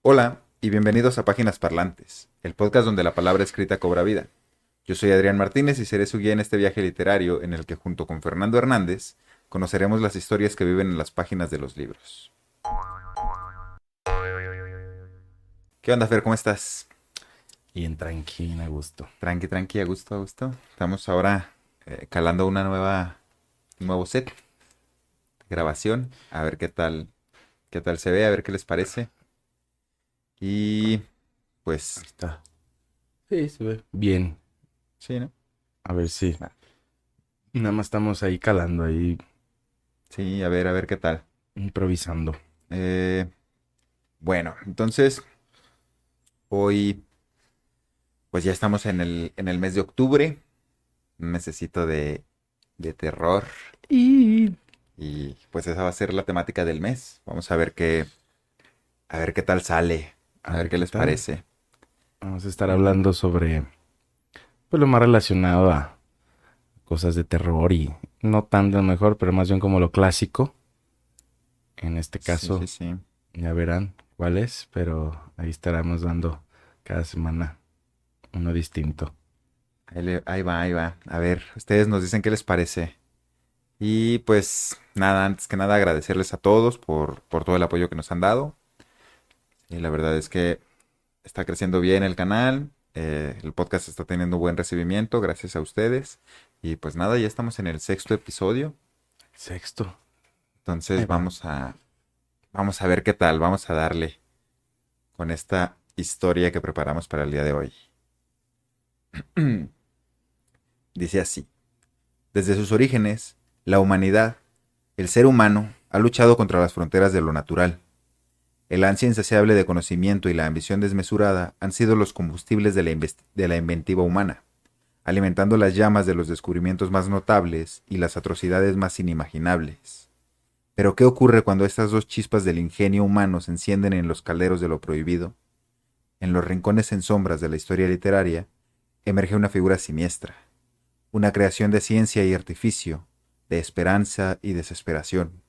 Hola y bienvenidos a Páginas Parlantes, el podcast donde la palabra escrita cobra vida. Yo soy Adrián Martínez y seré su guía en este viaje literario en el que junto con Fernando Hernández conoceremos las historias que viven en las páginas de los libros. ¿Qué onda, Fer? ¿Cómo estás? Bien tranquila, a gusto. Tranqui, tranqui, a gusto, a gusto. Estamos ahora calando un nuevo set de grabación, a ver qué tal se ve, a ver qué les parece. Y pues, Ahí está. Sí, se ve bien. sí, ¿no? A ver si. Va. Nada más estamos ahí calando, ahí Sí, a ver qué tal. improvisando. Eh, bueno, entonces hoy pues ya estamos en el mes de octubre, un mesecito de terror Y y pues esa va a ser la temática del mes. Vamos a ver qué tal sale, a a ver ver qué qué les tal. parece. Vamos a estar Mm, hablando sobre pues, lo más relacionado a cosas de terror y no tan lo mejor, pero más bien como lo clásico. En este sí, sí, caso, sí. ya verán cuál es, pero ahí estaremos dando cada semana uno distinto. Ahí va, ahí va. A ver, ustedes nos dicen qué les parece. Y pues nada, antes que nada agradecerles a todos por todo el apoyo que nos han dado. Y la verdad es que está creciendo bien el canal, el podcast está teniendo buen recibimiento gracias a ustedes. Y pues nada, ya estamos en el sexto episodio. Sexto. Ahí Entonces va. vamos a ver qué tal, vamos a darle con esta historia que preparamos para el día de hoy. Dice así, desde sus orígenes, la humanidad, el ser humano, ha luchado contra las fronteras de lo natural. El ansia insaciable de conocimiento y la ambición desmesurada han sido los combustibles de la inventiva humana, alimentando las llamas de los descubrimientos más notables y las atrocidades más inimaginables. Pero ¿qué ocurre cuando estas dos chispas del ingenio humano se encienden en los calderos de lo prohibido? En los rincones en sombras de la historia literaria emerge una figura siniestra, una creación de ciencia y artificio, de esperanza y desesperación,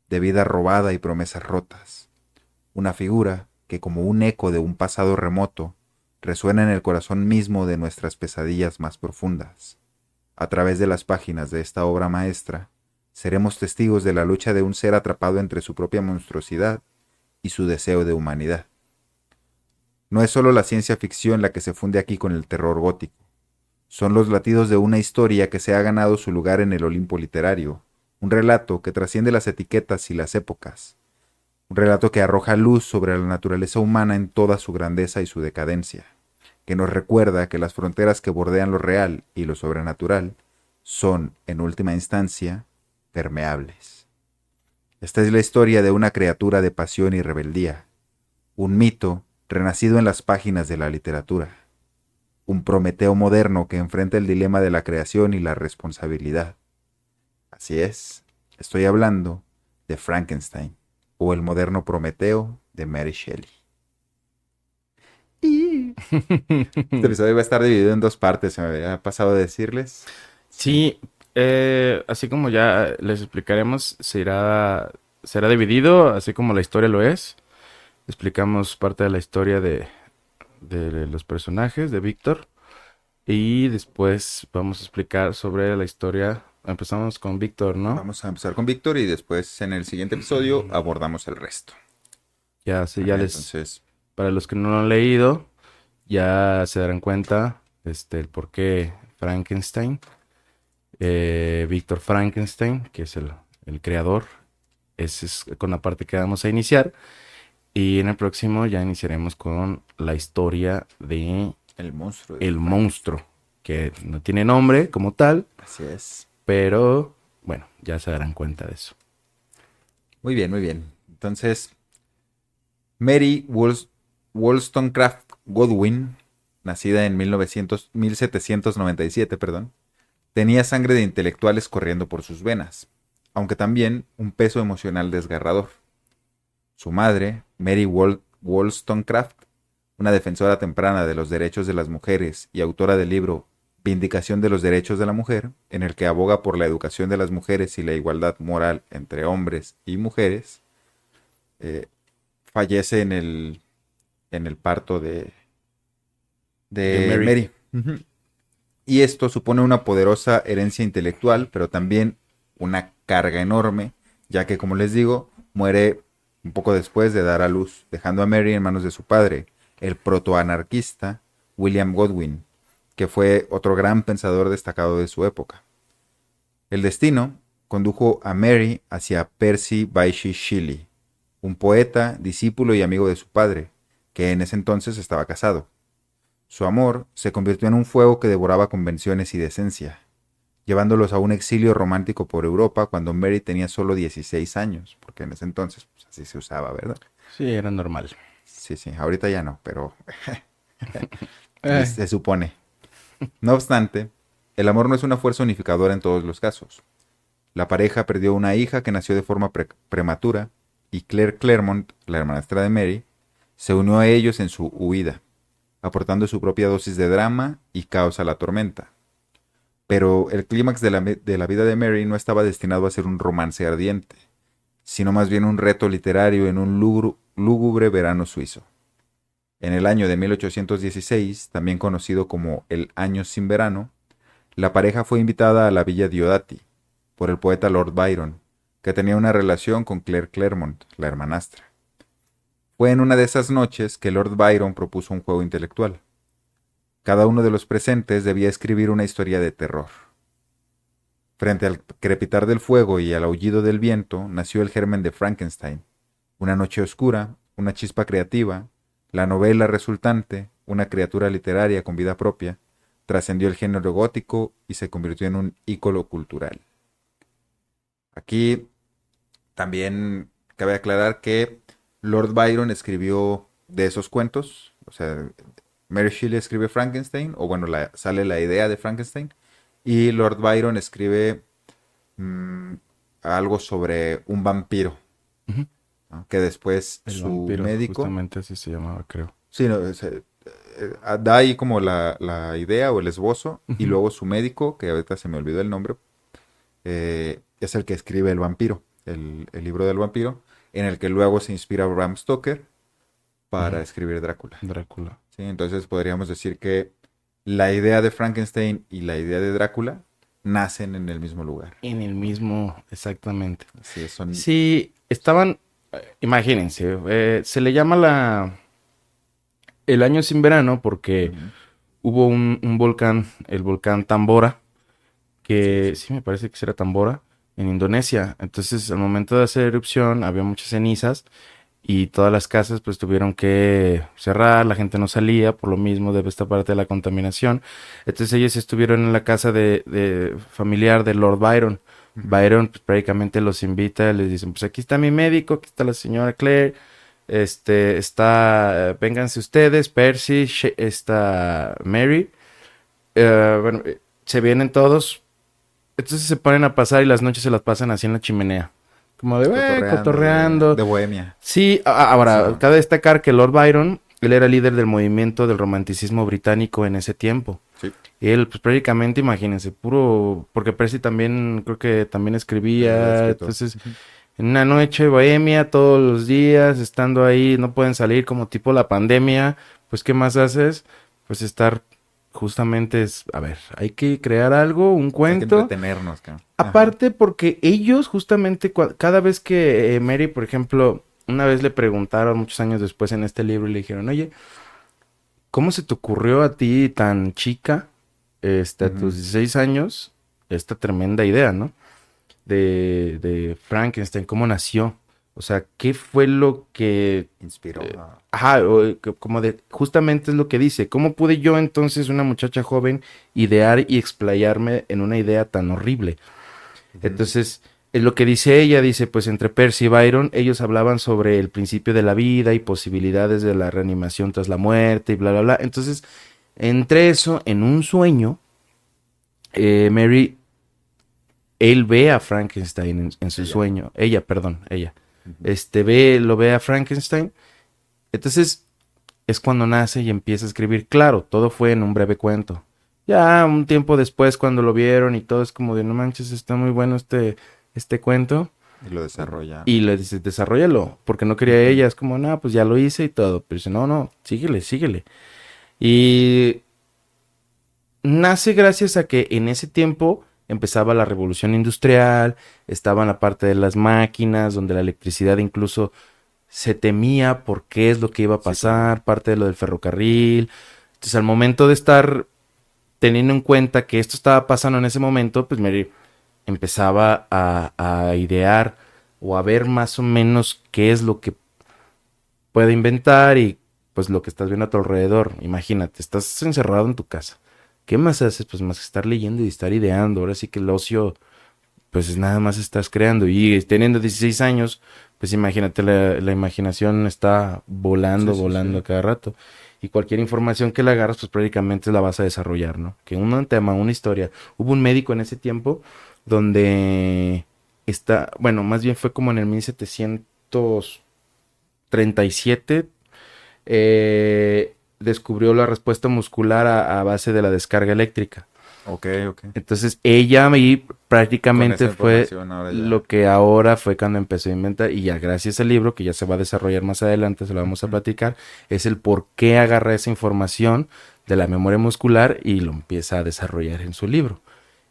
de vida robada y promesas rotas. Una figura que, como un eco de un pasado remoto, resuena en el corazón mismo de nuestras pesadillas más profundas. A través de las páginas de esta obra maestra, seremos testigos de la lucha de un ser atrapado entre su propia monstruosidad y su deseo de humanidad. No es solo la ciencia ficción la que se funde aquí con el terror gótico, son los latidos de una historia que se ha ganado su lugar en el Olimpo literario, un relato que trasciende las etiquetas y las épocas, un relato que arroja luz sobre la naturaleza humana en toda su grandeza y su decadencia, que nos recuerda que las fronteras que bordean lo real y lo sobrenatural son, en última instancia, permeables. Esta es la historia de una criatura de pasión y rebeldía, un mito renacido en las páginas de la literatura, un Prometeo moderno que enfrenta el dilema de la creación y la responsabilidad. Así es, estoy hablando de Frankenstein, o el moderno Prometeo de Mary Shelley. Y este episodio va a estar dividido en dos partes, se me había pasado de decirles. Sí. Sí, así como ya les explicaremos, será dividido, así como la historia lo es. Explicamos parte de la historia de los personajes de Víctor y después vamos a explicar sobre la historia. Empezamos con Víctor, ¿no? Vamos a empezar con Víctor y después en el siguiente episodio abordamos el resto. Ya, sí, ¿Vale? Entonces, para los que no lo han leído, ya se darán cuenta, el por qué Frankenstein, Víctor Frankenstein, que es el creador. Esa es con la parte que vamos a iniciar. Y en el próximo ya iniciaremos con la historia de el monstruo de el Frankenstein. monstruo, que no tiene nombre como tal, Así es. pero bueno, ya se darán cuenta de eso. Muy bien, muy bien. Entonces, Mary Wollstonecraft Godwin, nacida en 1797, perdón, tenía sangre de intelectuales corriendo por sus venas, aunque también un peso emocional desgarrador. Su madre, Wollstonecraft, una defensora temprana de los derechos de las mujeres y autora del libro Vindicación de los Derechos de la Mujer, en el que aboga por la educación de las mujeres y la igualdad moral entre hombres y mujeres, eh, fallece en el parto de Mary. Mary. Ujú. Y esto supone una poderosa herencia intelectual, pero también una carga enorme, ya que, como les digo, muere un poco después de dar a luz, dejando a Mary en manos de su padre, el protoanarquista William Godwin, que fue otro gran pensador destacado de su época. El destino condujo a Mary hacia Percy Bysshe Shelley, un poeta, discípulo y amigo de su padre, que en ese entonces estaba casado. Su amor se convirtió en un fuego que devoraba convenciones y decencia, llevándolos a un exilio romántico por Europa cuando Mary tenía solo 16 años, porque en ese entonces pues, así se usaba, ¿verdad? Sí, era normal. Sí, sí, ahorita ya no, pero Ay. se supone. No obstante, el amor no es una fuerza unificadora en todos los casos. La pareja perdió una hija que nació de forma prematura y Claire Claremont, la hermanastra de Mary, se unió a ellos en su huida, aportando su propia dosis de drama y caos a la tormenta. Pero el clímax de la vida de Mary no estaba destinado a ser un romance ardiente, sino más bien un reto literario en un lúgubre verano suizo. En el año de 1816, también conocido como el Año sin Verano, la pareja fue invitada a la villa Diodati por el poeta Lord Byron, que tenía una relación con Claire Claremont, la hermanastra. Fue en una de esas noches que Lord Byron propuso un juego intelectual. Cada uno de los presentes debía escribir una historia de terror. Frente al crepitar del fuego y al aullido del viento, nació el germen de Frankenstein. Una noche oscura, una chispa creativa, la novela resultante, una criatura literaria con vida propia, trascendió el género gótico y se convirtió en un ícono cultural. Aquí también cabe aclarar que Lord Byron escribió de esos cuentos, o sea, Mary Shelley escribe Frankenstein, o bueno, sale la idea de Frankenstein, y Lord Byron escribe mmm, algo sobre un vampiro, Ujú. ¿no? Que después El su vampiro, médico, justamente así se llamaba, creo. sí, no, da ahí como la idea o el esbozo, y Ujú. luego su médico, que ahorita se me olvidó el nombre, es el que escribe El vampiro, el libro del vampiro, en el que luego se inspira Bram Stoker para Ujú. escribir Drácula. Drácula. ¿Sí? Entonces podríamos decir que la idea de Frankenstein y la idea de Drácula nacen en el mismo lugar. En el mismo, exactamente. Sí, son... Sí, estaban, imagínense, se le llama el año sin verano porque Ujú. hubo un volcán, el volcán Tambora, Sí, que sí. sí me parece que era Tambora, en Indonesia. Entonces, al momento de hacer erupción, había muchas cenizas y todas las casas pues tuvieron que cerrar, la gente no salía, por lo mismo de esta parte de la contaminación. Entonces ellos estuvieron en la casa de familiar de Lord Byron. Ujú. Byron pues, prácticamente los invita, les dicen, pues aquí está mi médico, aquí está la señora Claire, vénganse ustedes, Percy, está Mary. Bueno, se vienen todos, entonces se ponen a pasar y las noches se las pasan así en la chimenea. Como de, Cotorreando cotorreando. de Bohemia. Sí, Sí. ahora, cabe destacar que Lord Byron, él era líder del movimiento del romanticismo británico en ese tiempo. Sí. Y él, pues prácticamente, imagínense, puro, porque Percy también, creo que también Era escribía, escritor. entonces, en una noche bohemia, todos los días, estando ahí, no pueden salir como tipo la pandemia, pues, ¿qué más haces? Pues estar justamente es, a ver, hay que crear algo, un Hay que cuento. entretenernos, cabrón. Ajá. Aparte porque ellos justamente cada vez que Mary, por ejemplo, una vez le preguntaron muchos años después en este libro y le dijeron, oye, ¿cómo se te ocurrió a ti tan chica, a tus Ujú. 16 años, esta tremenda idea, ¿no? De Frankenstein, ¿cómo nació? O sea, ¿qué fue lo que... Inspiró. Ajá, como de, justamente es lo que dice, ¿cómo pude yo entonces, una muchacha joven, idear y explayarme en una idea tan horrible? Ujú. Entonces, es lo que dice ella, dice, pues entre Percy y Byron, ellos hablaban sobre el principio de la vida y posibilidades de la reanimación tras la muerte y bla, bla, bla. Entonces, entre eso, en un sueño, Mary, él ve a Frankenstein en su Ella. sueño, ella, perdón, ella, Ujú. lo ve a Frankenstein. Entonces, es cuando nace y empieza a escribir. Claro, todo fue en un breve cuento. Ya un tiempo después, cuando lo vieron y todo, es como de no manches, está muy bueno este cuento. Y lo desarrolla. Y le dice, desarrollalo, porque no quería ella. Es como, no, pues ya lo hice y todo. Pero dice, no, no, síguele, síguele. Y nace gracias a que en ese tiempo empezaba la revolución industrial, estaba en la parte de las máquinas, donde la electricidad incluso se temía por qué es lo que iba a Sí, claro. pasar, parte de lo del ferrocarril. Entonces, al momento de estar teniendo en cuenta que esto estaba pasando en ese momento, pues Mary empezaba a idear o a ver más o menos qué es lo que puede inventar y pues lo que estás viendo a tu alrededor. Imagínate, estás encerrado en tu casa. ¿Qué más haces? Pues más que estar leyendo y estar ideando. Ahora sí que el ocio, pues nada más estás creando. Y teniendo 16 años, pues imagínate, la imaginación está Sí, volando, sí, volando sí. a cada rato. Y cualquier información que le agarras, pues prácticamente la vas a desarrollar, ¿no? Que un tema, una historia. Hubo un médico en ese tiempo donde está, bueno, más bien fue como en el 1737, descubrió la respuesta muscular a base de la descarga eléctrica. Ok, ok. Entonces ella ahí Con prácticamente esa fue información ahora lo ya. que ahora fue cuando empezó a inventar y ya gracias al libro que ya se va a desarrollar más adelante, se lo vamos a Ujú. platicar, es el por qué agarra esa información de la memoria muscular y lo empieza a desarrollar en su libro.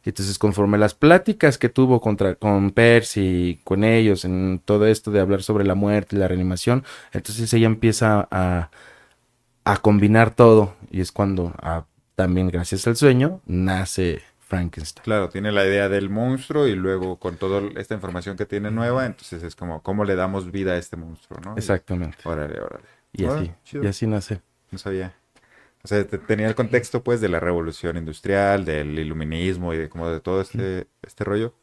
Entonces, conforme las pláticas que tuvo con Percy, con ellos, en todo esto de hablar sobre la muerte y la reanimación, entonces ella empieza a combinar todo. Y es cuando, también gracias al sueño, nace Frankenstein. Claro, tiene la idea del monstruo y luego con toda esta información que tiene nueva, entonces es como, ¿cómo le damos vida a este monstruo, no? Y Exactamente. órale, órale. Y Órale, así, y chido. así nace. No sabía. O sea, tenía el contexto pues de la revolución industrial, del iluminismo y de como de todo este rollo,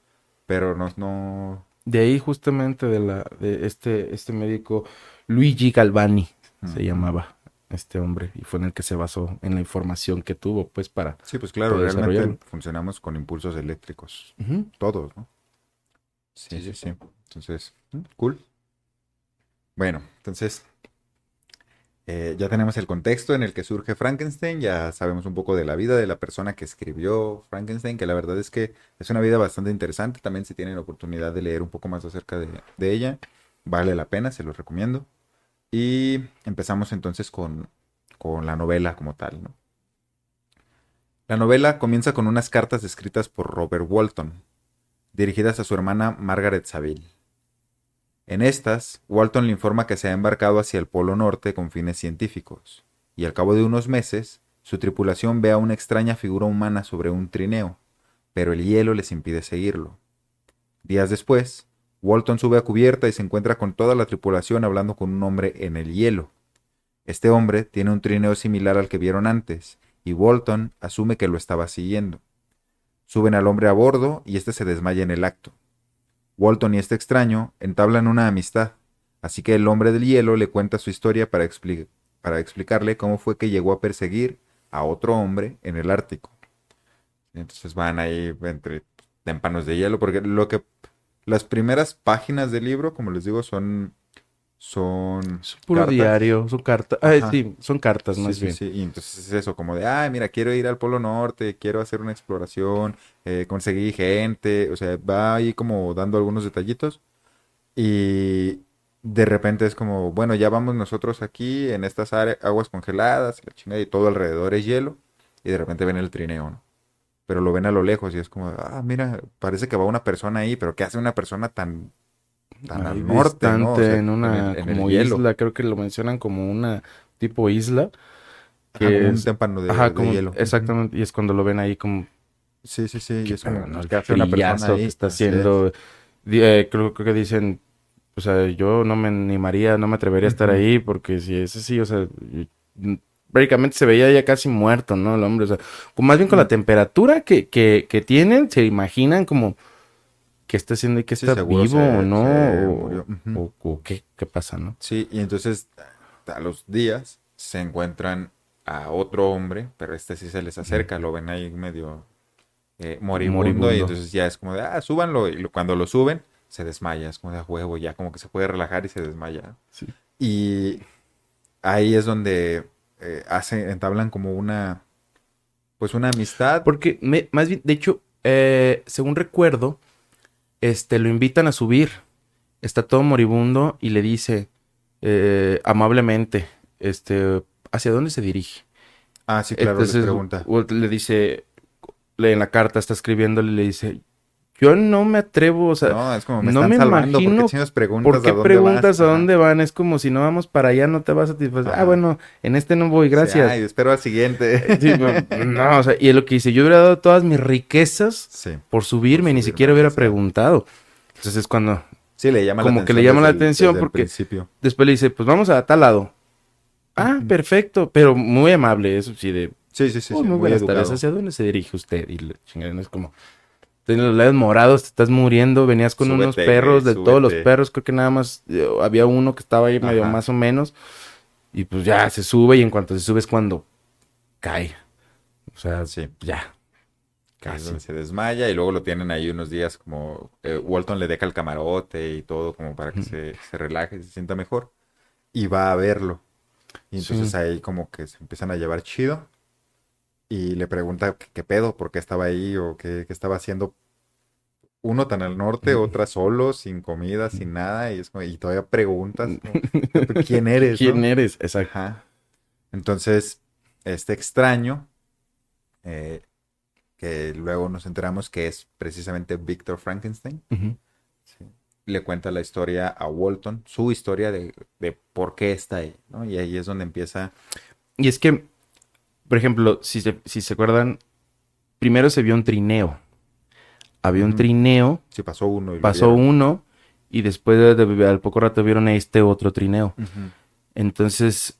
pero no. De ahí justamente de este médico Luigi Galvani se Ujú. llamaba este hombre y fue en el que se basó en la información que tuvo pues para Sí, pues claro, poder realmente desarrollarlo. funcionamos con impulsos eléctricos, Ujú. todos, ¿no? Sí, Sí, sí, sí, sí. sí. Entonces, cool. Bueno, entonces ya tenemos el contexto en el que surge Frankenstein, ya sabemos un poco de la vida de la persona que escribió Frankenstein, que la verdad es que es una vida bastante interesante, también si tienen la oportunidad de leer un poco más acerca de ella, vale la pena, se los recomiendo. Y empezamos entonces con la novela como tal, ¿no? La novela comienza con unas cartas escritas por Robert Walton, dirigidas a su hermana Margaret Saville. En estas, Walton le informa que se ha embarcado hacia el Polo Norte con fines científicos, y al cabo de unos meses, su tripulación ve a una extraña figura humana sobre un trineo, pero el hielo les impide seguirlo. Días después, Walton sube a cubierta y se encuentra con toda la tripulación hablando con un hombre en el hielo. Este hombre tiene un trineo similar al que vieron antes, y Walton asume que lo estaba siguiendo. Suben al hombre a bordo y este se desmaya en el acto. Walton y este extraño entablan una amistad, así que el hombre del hielo le cuenta su historia para explicarle cómo fue que llegó a perseguir a otro hombre en el Ártico. Entonces van ahí entre témpanos de hielo, porque las primeras páginas del libro, como les digo, son Es puro cartas. diario, son cartas. Ajá. Sí, son cartas Sí, más sí, bien. sí. Y entonces es eso, como de, ay, mira, quiero ir al Polo Norte, quiero hacer una exploración, conseguí gente, o sea, va ahí como dando algunos detallitos. Y de repente es como, bueno, ya vamos nosotros aquí en estas aguas congeladas, la chingada, y todo alrededor es hielo. Y de repente ven el trineo, ¿no? Pero lo ven a lo lejos y es como, ah, mira, parece que va una persona ahí, pero ¿qué hace una persona tan Ahí al norte, ¿no? O distante, sea, en una en el como hielo, isla, creo que lo mencionan como una tipo isla, ajá, como que un es, témpano ajá, de como, hielo. Ujú. exactamente, y es cuando lo ven ahí como, Sí, sí, sí, y qué es pedo, como, ¿no? pues, El ¿qué hace una persona frillazo que ahí? está Así es. haciendo, creo que dicen, o sea, yo no me animaría, no me atrevería a estar Ujú. ahí, porque si es así, o sea, mm, prácticamente se veía ya casi muerto, ¿no? El hombre, o sea, más bien con la Mm, temperatura que tienen, se imaginan como qué está haciendo y que sí, está seguro vivo o no, se murió. Ujú. o qué pasa, ¿no? Sí, y entonces a los días se encuentran a otro hombre, pero este sí se les Ujú. acerca, lo ven ahí medio moribundo y Moribundo. entonces ya es como de, ah, súbanlo. Y cuando lo suben, se desmaya, es como de a huevo, ya como que se puede relajar y se desmaya. Sí. Y ahí es donde entablan como pues una amistad. Porque más bien, de hecho, según recuerdo, lo invitan a subir. está todo moribundo y le dice amablemente, ¿hacia dónde se dirige? Ah, sí, claro, les Entonces pregunta. Walt le dice, en la carta está escribiéndole y le dice, yo no me atrevo, o sea, No, es como me no están me salvando. ¿Por qué imagino chingados por preguntas a qué dónde vas? preguntas a Ajá, dónde van. Es como si no vamos para allá, no te vas a satisfacer. Ah, ajá. bueno, en este no voy, Sí, gracias. ay, espero al siguiente. Sí, no, o sea, y es lo que dice, yo hubiera dado todas mis riquezas Sí, por por subirme, ni subirme siquiera donde hubiera sea. preguntado. Entonces es cuando Sí, le llama la como que le atención llama la desde atención el porque principio. después le dice, pues vamos a tal lado. Ah, Ujú. perfecto, pero muy amable, eso sí, de, Sí, sí, sí, oh, sí, muy muy buenas tardes, educado. ¿hacia dónde se dirige usted? Y la chingada, no es como, tienes los labios morados, te estás muriendo, venías con unos Súbete, güey, perros, de todos los súbete. perros, creo que nada más había uno que estaba ahí medio Ajá, más o menos, y pues ya se sube y en cuanto se sube es cuando cae, o sea, sí. ya, Ahí es casi. donde se desmaya y luego lo tienen ahí unos días como Walton le deja el camarote y todo como para que Ujú. se relaje, se sienta mejor y va a verlo. Y entonces Sí. ahí como que se empiezan a llevar chido y le pregunta qué pedo, por qué estaba ahí o qué estaba haciendo uno tan al norte, otra solo, sin comida, sin nada y es como, y todavía preguntas como, ¿quién eres, ¿Quién no? eres? Exacto. Ajá. Entonces, este extraño eh, que luego nos enteramos que es precisamente Víctor Frankenstein. Ujú. Sí. Le cuenta la historia a Walton, su historia de por qué está ahí, ¿no? Y ahí es donde empieza. Y es que, por ejemplo, si se acuerdan, primero se vio un trineo. Había un Ujú. trineo, Sí, pasó uno y lo pasó vieron. uno y después al poco rato vieron este otro trineo. Ujú. Entonces,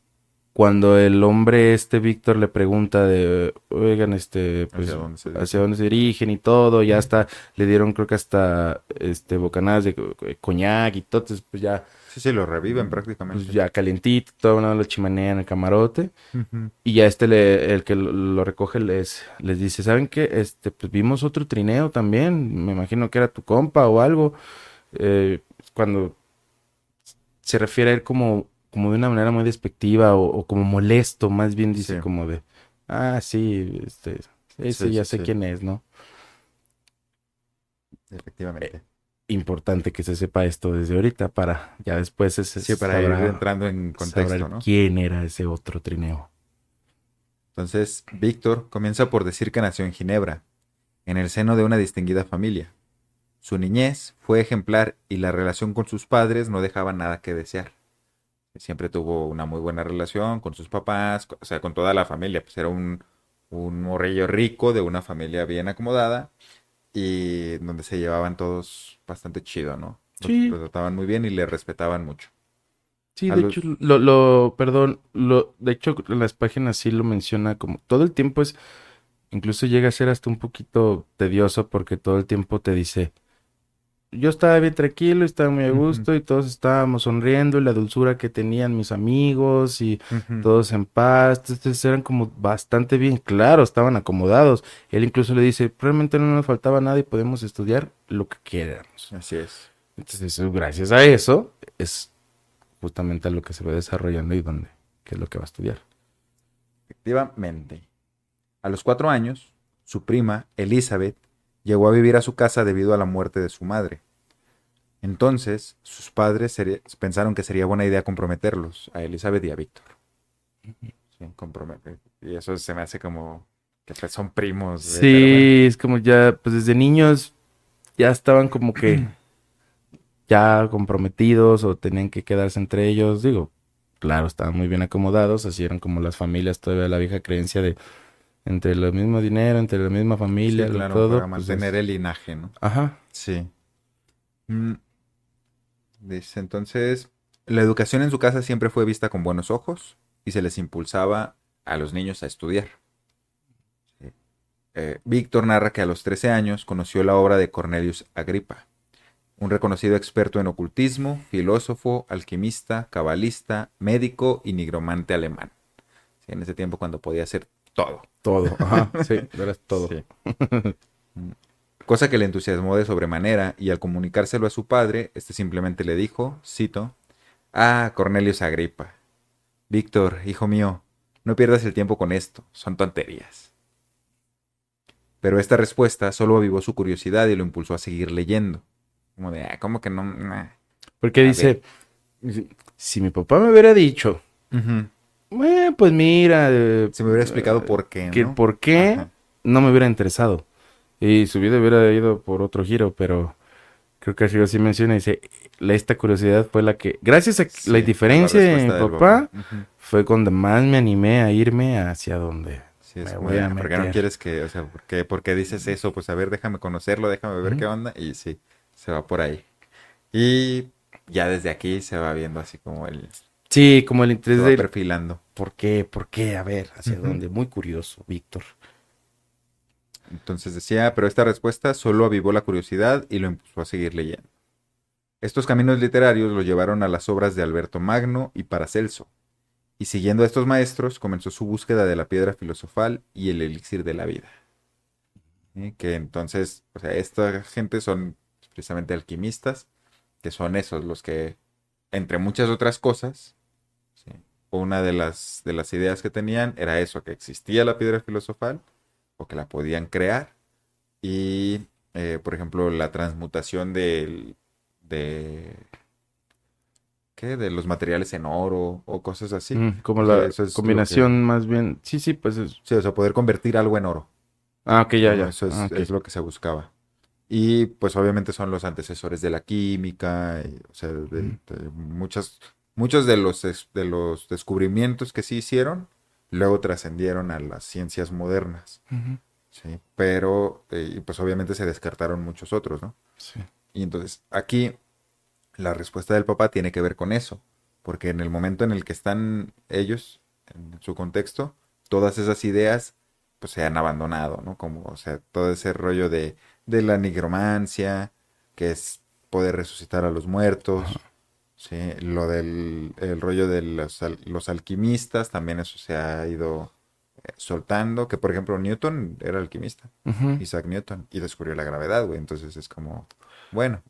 cuando el hombre Víctor le pregunta de, oigan, ¿Hacia pues, dónde se hacia dirige? dónde se dirigen y todo, ya hasta, le dieron creo que hasta, bocanadas de coñac y todo, entonces, pues ya, Sí, sí, lo reviven pues prácticamente. ya calientito, todo, ¿no? Lo chimenea en el camarote. Ujú. Y ya el que lo recoge les dice, ¿saben qué? Pues vimos otro trineo también, me imagino que era tu compa o algo. Cuando se refiere a él como de una manera muy despectiva o como molesto, más bien Sí, dice como de, ah, sí, ese sí, ya sí, sé sí, quién es, ¿no? Eh, efectivamente. Importante que se sepa esto desde ahorita para ya después Sí, para ir sabrá, entrando en sabrá contexto, el ¿no? quién era ese otro trineo. Entonces, Víctor comienza por decir que nació en Ginebra, en el seno de una distinguida familia. Su niñez fue ejemplar y la relación con sus padres no dejaba nada que desear. Siempre tuvo una muy buena relación con sus papás, o sea, con toda la familia. Pues era un morrillo rico de una familia bien acomodada y donde se llevaban todos bastante chido, ¿no? Lo Sí, trataban muy bien y le respetaban mucho. sí, A de hecho, los... perdón, de hecho en las páginas sí lo menciona como todo el tiempo incluso llega a ser hasta un poquito tedioso porque todo el tiempo te dice, yo estaba bien tranquilo, estaba muy a Ujú, gusto y todos estábamos sonriendo y la dulzura que tenían mis amigos y ujú. todos en paz. Entonces eran como bastante bien, claro, estaban acomodados. Él incluso le dice, realmente no nos faltaba nada y podemos estudiar lo que queramos. Así es. Entonces, gracias a eso, es justamente a lo que se va desarrollando y dónde, qué es lo que va a estudiar. Efectivamente. A los 4 años, su prima, Elizabeth, llegó a vivir a su casa debido a la muerte de su madre. Entonces, sus padres pensaron que sería buena idea comprometerlos, a Elizabeth y a Víctor. Sí, comprometer. Y eso se me hace como que pues, son primos, pero bueno. Sí, es como ya, pues desde niños ya estaban como que ya comprometidos o tenían que quedarse entre ellos. Digo, claro, estaban muy bien acomodados, así eran como las familias, todavía la vieja creencia de entre el mismo dinero, entre la misma Sí, familia, claro, para todo, pues mantener es. el linaje, ¿no? Ajá. Sí. Mm, dice entonces, la educación en su casa siempre fue vista con buenos ojos y se les impulsaba a los niños a estudiar. Sí. Víctor narra que a los 13 años conoció la obra de Cornelius Agripa, un reconocido experto en ocultismo, filósofo, alquimista, cabalista, médico y nigromante alemán. Sí, en ese tiempo cuando podía hacer todo. Todo, ajá, sí, verás todo. Sí. Mm. Cosa que le entusiasmó de sobremanera y al comunicárselo a su padre, este simplemente le dijo, cito, ah, Cornelius Agripa. Víctor, hijo mío, no pierdas el tiempo con esto, son tonterías. Pero esta respuesta solo avivó su curiosidad y lo impulsó a seguir leyendo. Como de, ¿cómo que no? Nah. Porque A dice, si mi papá me hubiera dicho, Ujú. pues mira, Se me hubiera explicado por qué, que ¿no? por qué Ajá. no me hubiera interesado. Y su vida hubiera ido por otro giro, pero creo que así menciona, dice, esta curiosidad fue la que, gracias a la Sí, a la indiferencia de mi respuesta del papá. papá, Ujú. fue cuando más me animé a irme hacia donde Sí, es me como voy de, a ¿por qué no meter. quieres que, o sea, por qué dices eso? Pues a ver, déjame conocerlo, déjame ver Ujú. qué onda. Y sí, se va por ahí. Y ya desde aquí se va viendo así como Sí, como el se interés va del perfilando. ¿por qué? ¿Por qué? A ver, ¿hacia Ujú. dónde? Muy curioso, Víctor. Entonces decía, pero esta respuesta solo avivó la curiosidad y lo impulsó a seguir leyendo. Estos caminos literarios lo llevaron a las obras de Alberto Magno y Paracelso, y siguiendo a estos maestros comenzó su búsqueda de la piedra filosofal y el elixir de la vida. Que entonces, o sea, esta gente son precisamente alquimistas, que son esos los que, entre muchas otras cosas, ¿sí? Una de las ideas que tenían era eso, que existía la piedra filosofal o que la podían crear y, por ejemplo, la transmutación de, ¿qué? De los materiales en oro o cosas así. Como O sea, la eso es lo que... combinación más bien. Sí, sí, pues es. Sí, o sea, poder convertir algo en oro, Ah, ok, ya, ¿no? ya. Eso Ah, ok. es lo que se buscaba. Y pues obviamente son los antecesores de la química, o sea, Ujú, de muchos de de los descubrimientos que se hicieron, luego trascendieron a las ciencias modernas, ujú, ¿sí? Pero, y pues obviamente se descartaron muchos otros, ¿no? sí. Y entonces aquí la respuesta del papá tiene que ver con eso, porque en el momento en el que están ellos, en su contexto, todas esas ideas pues se han abandonado, ¿no? Como, o sea, todo ese rollo de la nigromancia, que es poder resucitar a los Ajá. muertos, ¿sí? Lo del el rollo de los alquimistas, también eso se ha ido soltando, que por ejemplo Newton era alquimista, Ujú. Isaac Newton, y descubrió la gravedad, güey, entonces es como, bueno,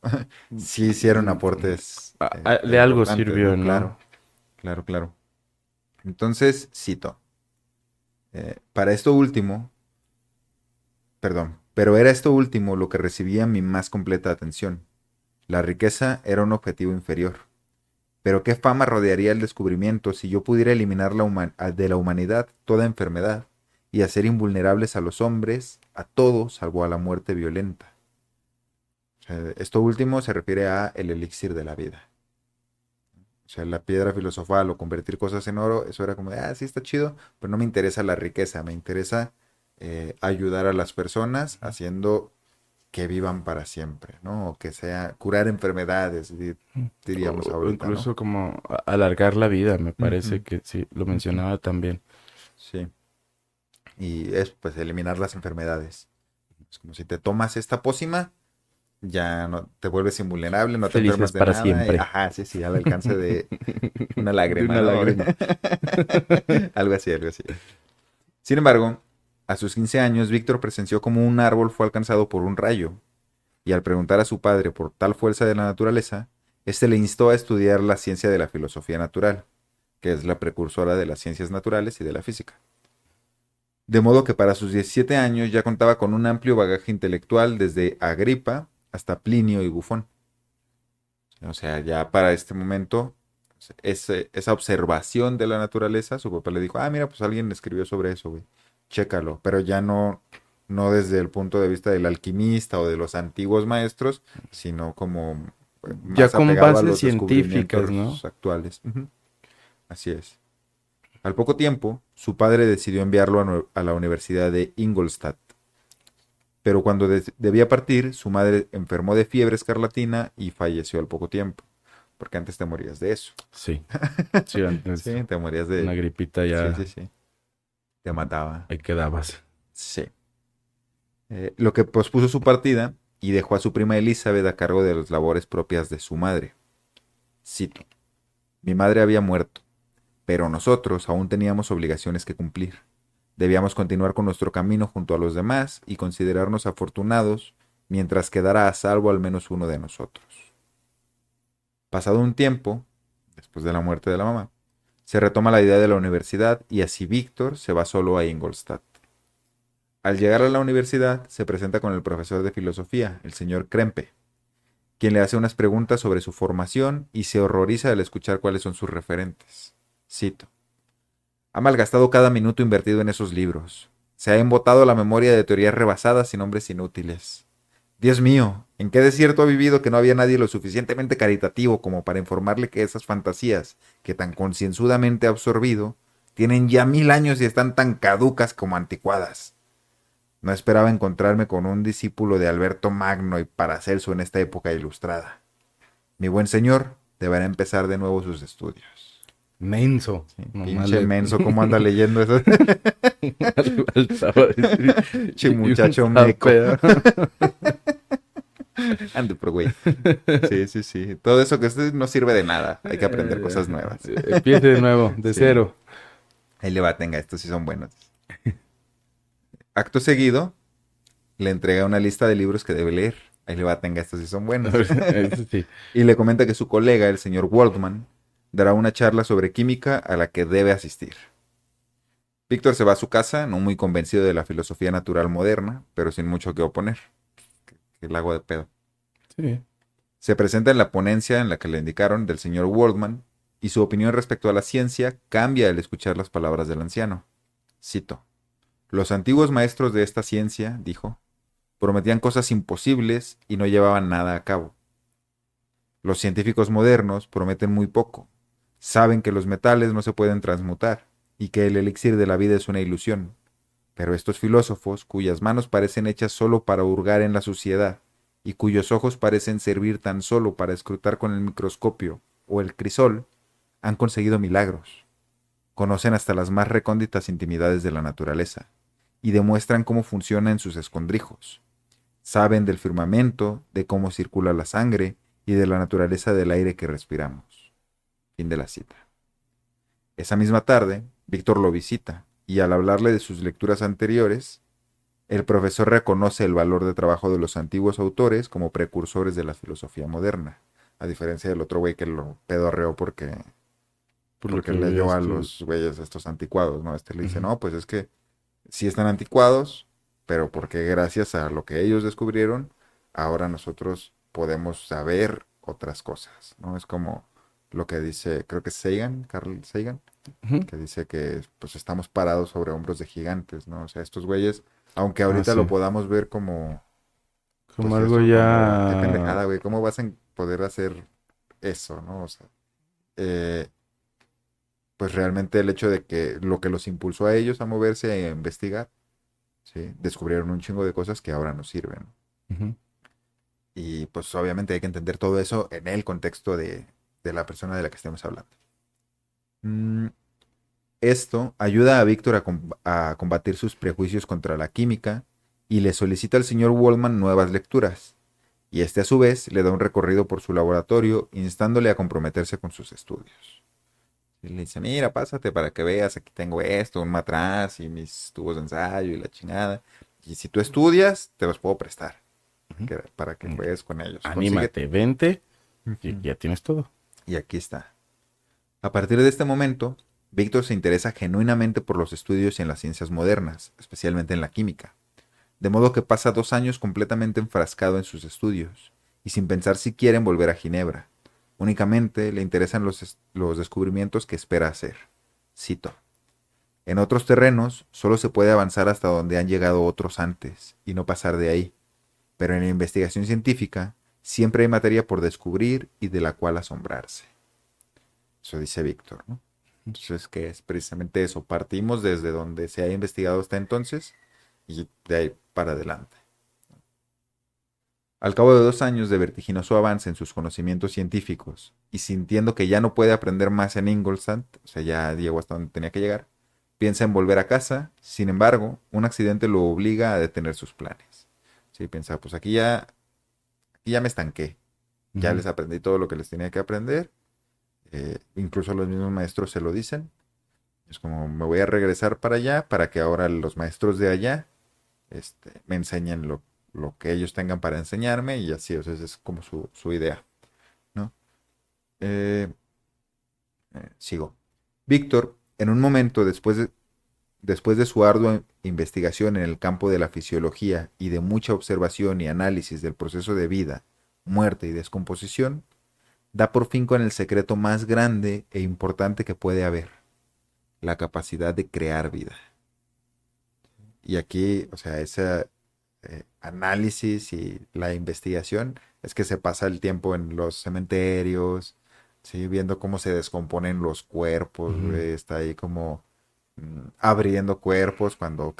sí hicieron aportes De algo importantes, sirvió, ¿no? ¿no? Claro, claro, claro. Entonces, cito, para esto último, perdón, pero era esto último lo que recibía mi más completa atención. La riqueza era un objetivo inferior. Pero qué fama rodearía el descubrimiento si yo pudiera eliminar de la humanidad toda enfermedad y hacer invulnerables a los hombres, a todos, salvo a la muerte violenta. O sea, esto último se refiere a el elixir de la vida. O sea, la piedra filosofal o convertir cosas en oro, eso era como de, sí está chido, pero no me interesa la riqueza, me interesa ayudar a las personas haciendo que vivan para siempre, ¿no? O que sea curar enfermedades, diríamos O ahorita, ¿no? incluso como alargar la vida, me parece Ujú, que sí, lo ujú. mencionaba también. Sí, y es pues eliminar las enfermedades. Es como si te tomas esta pócima, ya no te vuelves invulnerable, no te Felices enfermas de para nada, y siempre. ajá, sí, sí, al alcance de una De lágrima, una ¿no? lágrima. Algo así, algo así. Sin embargo, a sus 15 años, Víctor presenció como un árbol fue alcanzado por un rayo, y al preguntar a su padre por tal fuerza de la naturaleza, éste le instó a estudiar la ciencia de la filosofía natural, que es la precursora de las ciencias naturales y de la física. De modo que para sus 17 años ya contaba con un amplio bagaje intelectual desde Agripa hasta Plinio y Bufón. O sea, ya para este momento, esa observación de la naturaleza, su papá le dijo, mira, pues alguien escribió sobre eso, güey, chécalo, pero ya no, no desde el punto de vista del alquimista o de los antiguos maestros, sino como Ya más con apegado a bases los científicas, ¿no? descubrimientos actuales. Ujú. Así es. Al poco tiempo, su padre decidió enviarlo a la Universidad de Ingolstadt, pero cuando debía partir, su madre enfermó de fiebre escarlatina y falleció al poco tiempo, porque antes te morías de eso. Sí, sí, antes Sí, te morías una de... gripita Sí, sí, ya sí. Te mataba. ahí quedabas. Sí. Lo que pospuso su partida y dejó a su prima Elizabeth a cargo de las labores propias de su madre. Cito. Mi madre había muerto, pero nosotros aún teníamos obligaciones que cumplir. Debíamos continuar con nuestro camino junto a los demás y considerarnos afortunados mientras quedara a salvo al menos uno de nosotros. Pasado un tiempo, después de la muerte de la mamá, se retoma la idea de la universidad y así Víctor se va solo a Ingolstadt. Al llegar a la universidad, se presenta con el profesor de filosofía, el señor Krempe, quien le hace unas preguntas sobre su formación y se horroriza al escuchar cuáles son sus referentes. Cito: ha malgastado cada minuto invertido en esos libros. Se ha embotado la memoria de teorías rebasadas y nombres inútiles. Dios mío, ¿en qué desierto ha vivido que no había nadie lo suficientemente caritativo como para informarle que esas fantasías que tan concienzudamente ha absorbido tienen ya 1000 años y están tan caducas como anticuadas? No esperaba encontrarme con un discípulo de Alberto Magno y Paracelso en esta época ilustrada. Mi buen señor deberá empezar de nuevo sus estudios. Menso. Sí, Nomás pinche le- menso, ¿cómo anda leyendo eso? Faltaba decir, Che muchacho "Y un meco. zape". Ande por güey. Sí, sí, sí. Todo eso que no sirve de nada. Hay que aprender cosas nuevas. Empiece de nuevo, de Sí. cero. Ahí le va, tenga, estos sí son buenos. Acto seguido, le entrega una lista de libros que debe leer. Ahí le va, tenga, estos sí son buenos. Eso sí. Y le comenta que su colega, el señor Waldman, dará una charla sobre química a la que debe asistir. Víctor se va a su casa, no muy convencido de la filosofía natural moderna, pero sin mucho que oponer. Que el agua de pedo. Sí. Se presenta en la ponencia en la que le indicaron del señor Waldman y su opinión respecto a la ciencia cambia al escuchar las palabras del anciano. Cito: los antiguos maestros de esta ciencia, dijo, prometían cosas imposibles y no llevaban nada a cabo. Los científicos modernos prometen muy poco. Saben que los metales no se pueden transmutar y que el elixir de la vida es una ilusión. Pero estos filósofos, cuyas manos parecen hechas solo para hurgar en la suciedad y cuyos ojos parecen servir tan solo para escrutar con el microscopio o el crisol, han conseguido milagros. Conocen hasta las más recónditas intimidades de la naturaleza y demuestran cómo funciona en sus escondrijos. Saben del firmamento, de cómo circula la sangre y de la naturaleza del aire que respiramos. Fin de la cita. Esa misma tarde, Víctor lo visita y al hablarle de sus lecturas anteriores, el profesor reconoce el valor de trabajo de los antiguos autores como precursores de la filosofía moderna, a diferencia del otro güey que lo pedorreó porque leyó a los güeyes estos anticuados, ¿no? Este le dice, Ujú. no, pues es que sí están anticuados, pero porque gracias a lo que ellos descubrieron, ahora nosotros podemos saber otras cosas, ¿no? Es como lo que dice, creo que Sagan, Carl Sagan, Ujú. que dice que pues estamos parados sobre hombros de gigantes, ¿no? O sea, estos güeyes, aunque Ah, ahorita sí. lo podamos ver como, Como pues algo eso, como, qué ya. pendejada, güey, ¿cómo vas a poder hacer eso, ¿no? O sea, eh, pues realmente el hecho de que lo que los impulsó a ellos a moverse a investigar, ¿sí? Descubrieron un chingo de cosas que ahora nos sirven. Ujú. Y pues obviamente hay que entender todo eso en el contexto de la persona de la que estemos hablando. Mm, Esto ayuda a Víctor a combatir sus prejuicios contra la química y le solicita al señor Waldman nuevas lecturas. Y este a su vez le da un recorrido por su laboratorio, instándole a comprometerse con sus estudios. Y le dice, mira, pásate para que veas, aquí tengo esto, un matraz y mis tubos de ensayo y la chingada. Y si tú estudias, te los puedo prestar Ujú. para que juegues con ellos. Anímate, vente y Ujú. ya tienes todo. Y aquí está. A partir de este momento, Víctor se interesa genuinamente por los estudios en las ciencias modernas, especialmente en la química. De modo que pasa 2 años completamente enfrascado en sus estudios y sin pensar siquiera en volver a Ginebra. Únicamente le interesan los descubrimientos que espera hacer. Cito: en otros terrenos solo se puede avanzar hasta donde han llegado otros antes y no pasar de ahí, pero en la investigación científica siempre hay materia por descubrir y de la cual asombrarse. Eso dice Víctor, ¿no? Entonces, que es precisamente eso. Partimos desde donde se ha investigado hasta entonces y de ahí para adelante. Al cabo de 2 años de vertiginoso avance en sus conocimientos científicos y sintiendo que ya no puede aprender más en Ingolstadt, o sea, ya llegó hasta donde tenía que llegar, piensa en volver a casa. Sin embargo, un accidente lo obliga a detener sus planes. Sí, piensa, pues aquí ya me estanqué. Ya Ujú. les aprendí todo lo que les tenía que aprender. Incluso los mismos maestros se lo dicen. Es como, me voy a regresar para allá para que ahora los maestros de allá me enseñen lo que ellos tengan para enseñarme y así, o sea, esa es como su idea, ¿no? Eh, Sigo. Víctor, en un momento después de su ardua investigación en el campo de la fisiología y de mucha observación y análisis del proceso de vida, muerte y descomposición, da por fin con el secreto más grande e importante que puede haber, la capacidad de crear vida. Y aquí, o sea, ese análisis y la investigación es que se pasa el tiempo en los cementerios, ¿sí? Viendo cómo se descomponen los cuerpos, Ujú. güey, está ahí como abriendo cuerpos cuando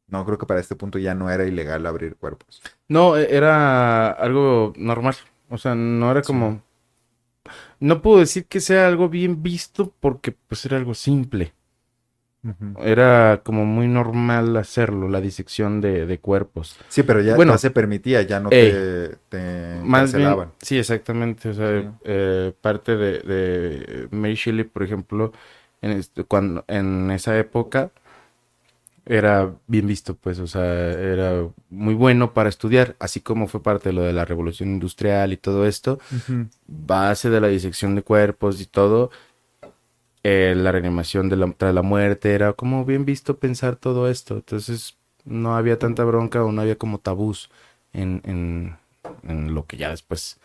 no creo que para este punto ya no era ilegal abrir cuerpos. No, era algo normal. O sea, no era Sí. como... No puedo decir que sea algo bien visto porque pues era algo simple. Ujú. Era como muy normal hacerlo, la disección de cuerpos. Sí, pero ya Bueno, se permitía, ya no eh, te más bien, encarcelaban. sí, exactamente. O Sí. sea, parte de Mary Shelley, por ejemplo, cuando, en esa época era bien visto, pues, o sea, era muy bueno para estudiar, así como fue parte de lo de la revolución industrial y todo esto, Ujú. base de la disección de cuerpos y todo, la reanimación tras la muerte, era como bien visto pensar todo esto. Entonces, no había tanta bronca o no había como tabús en lo que ya después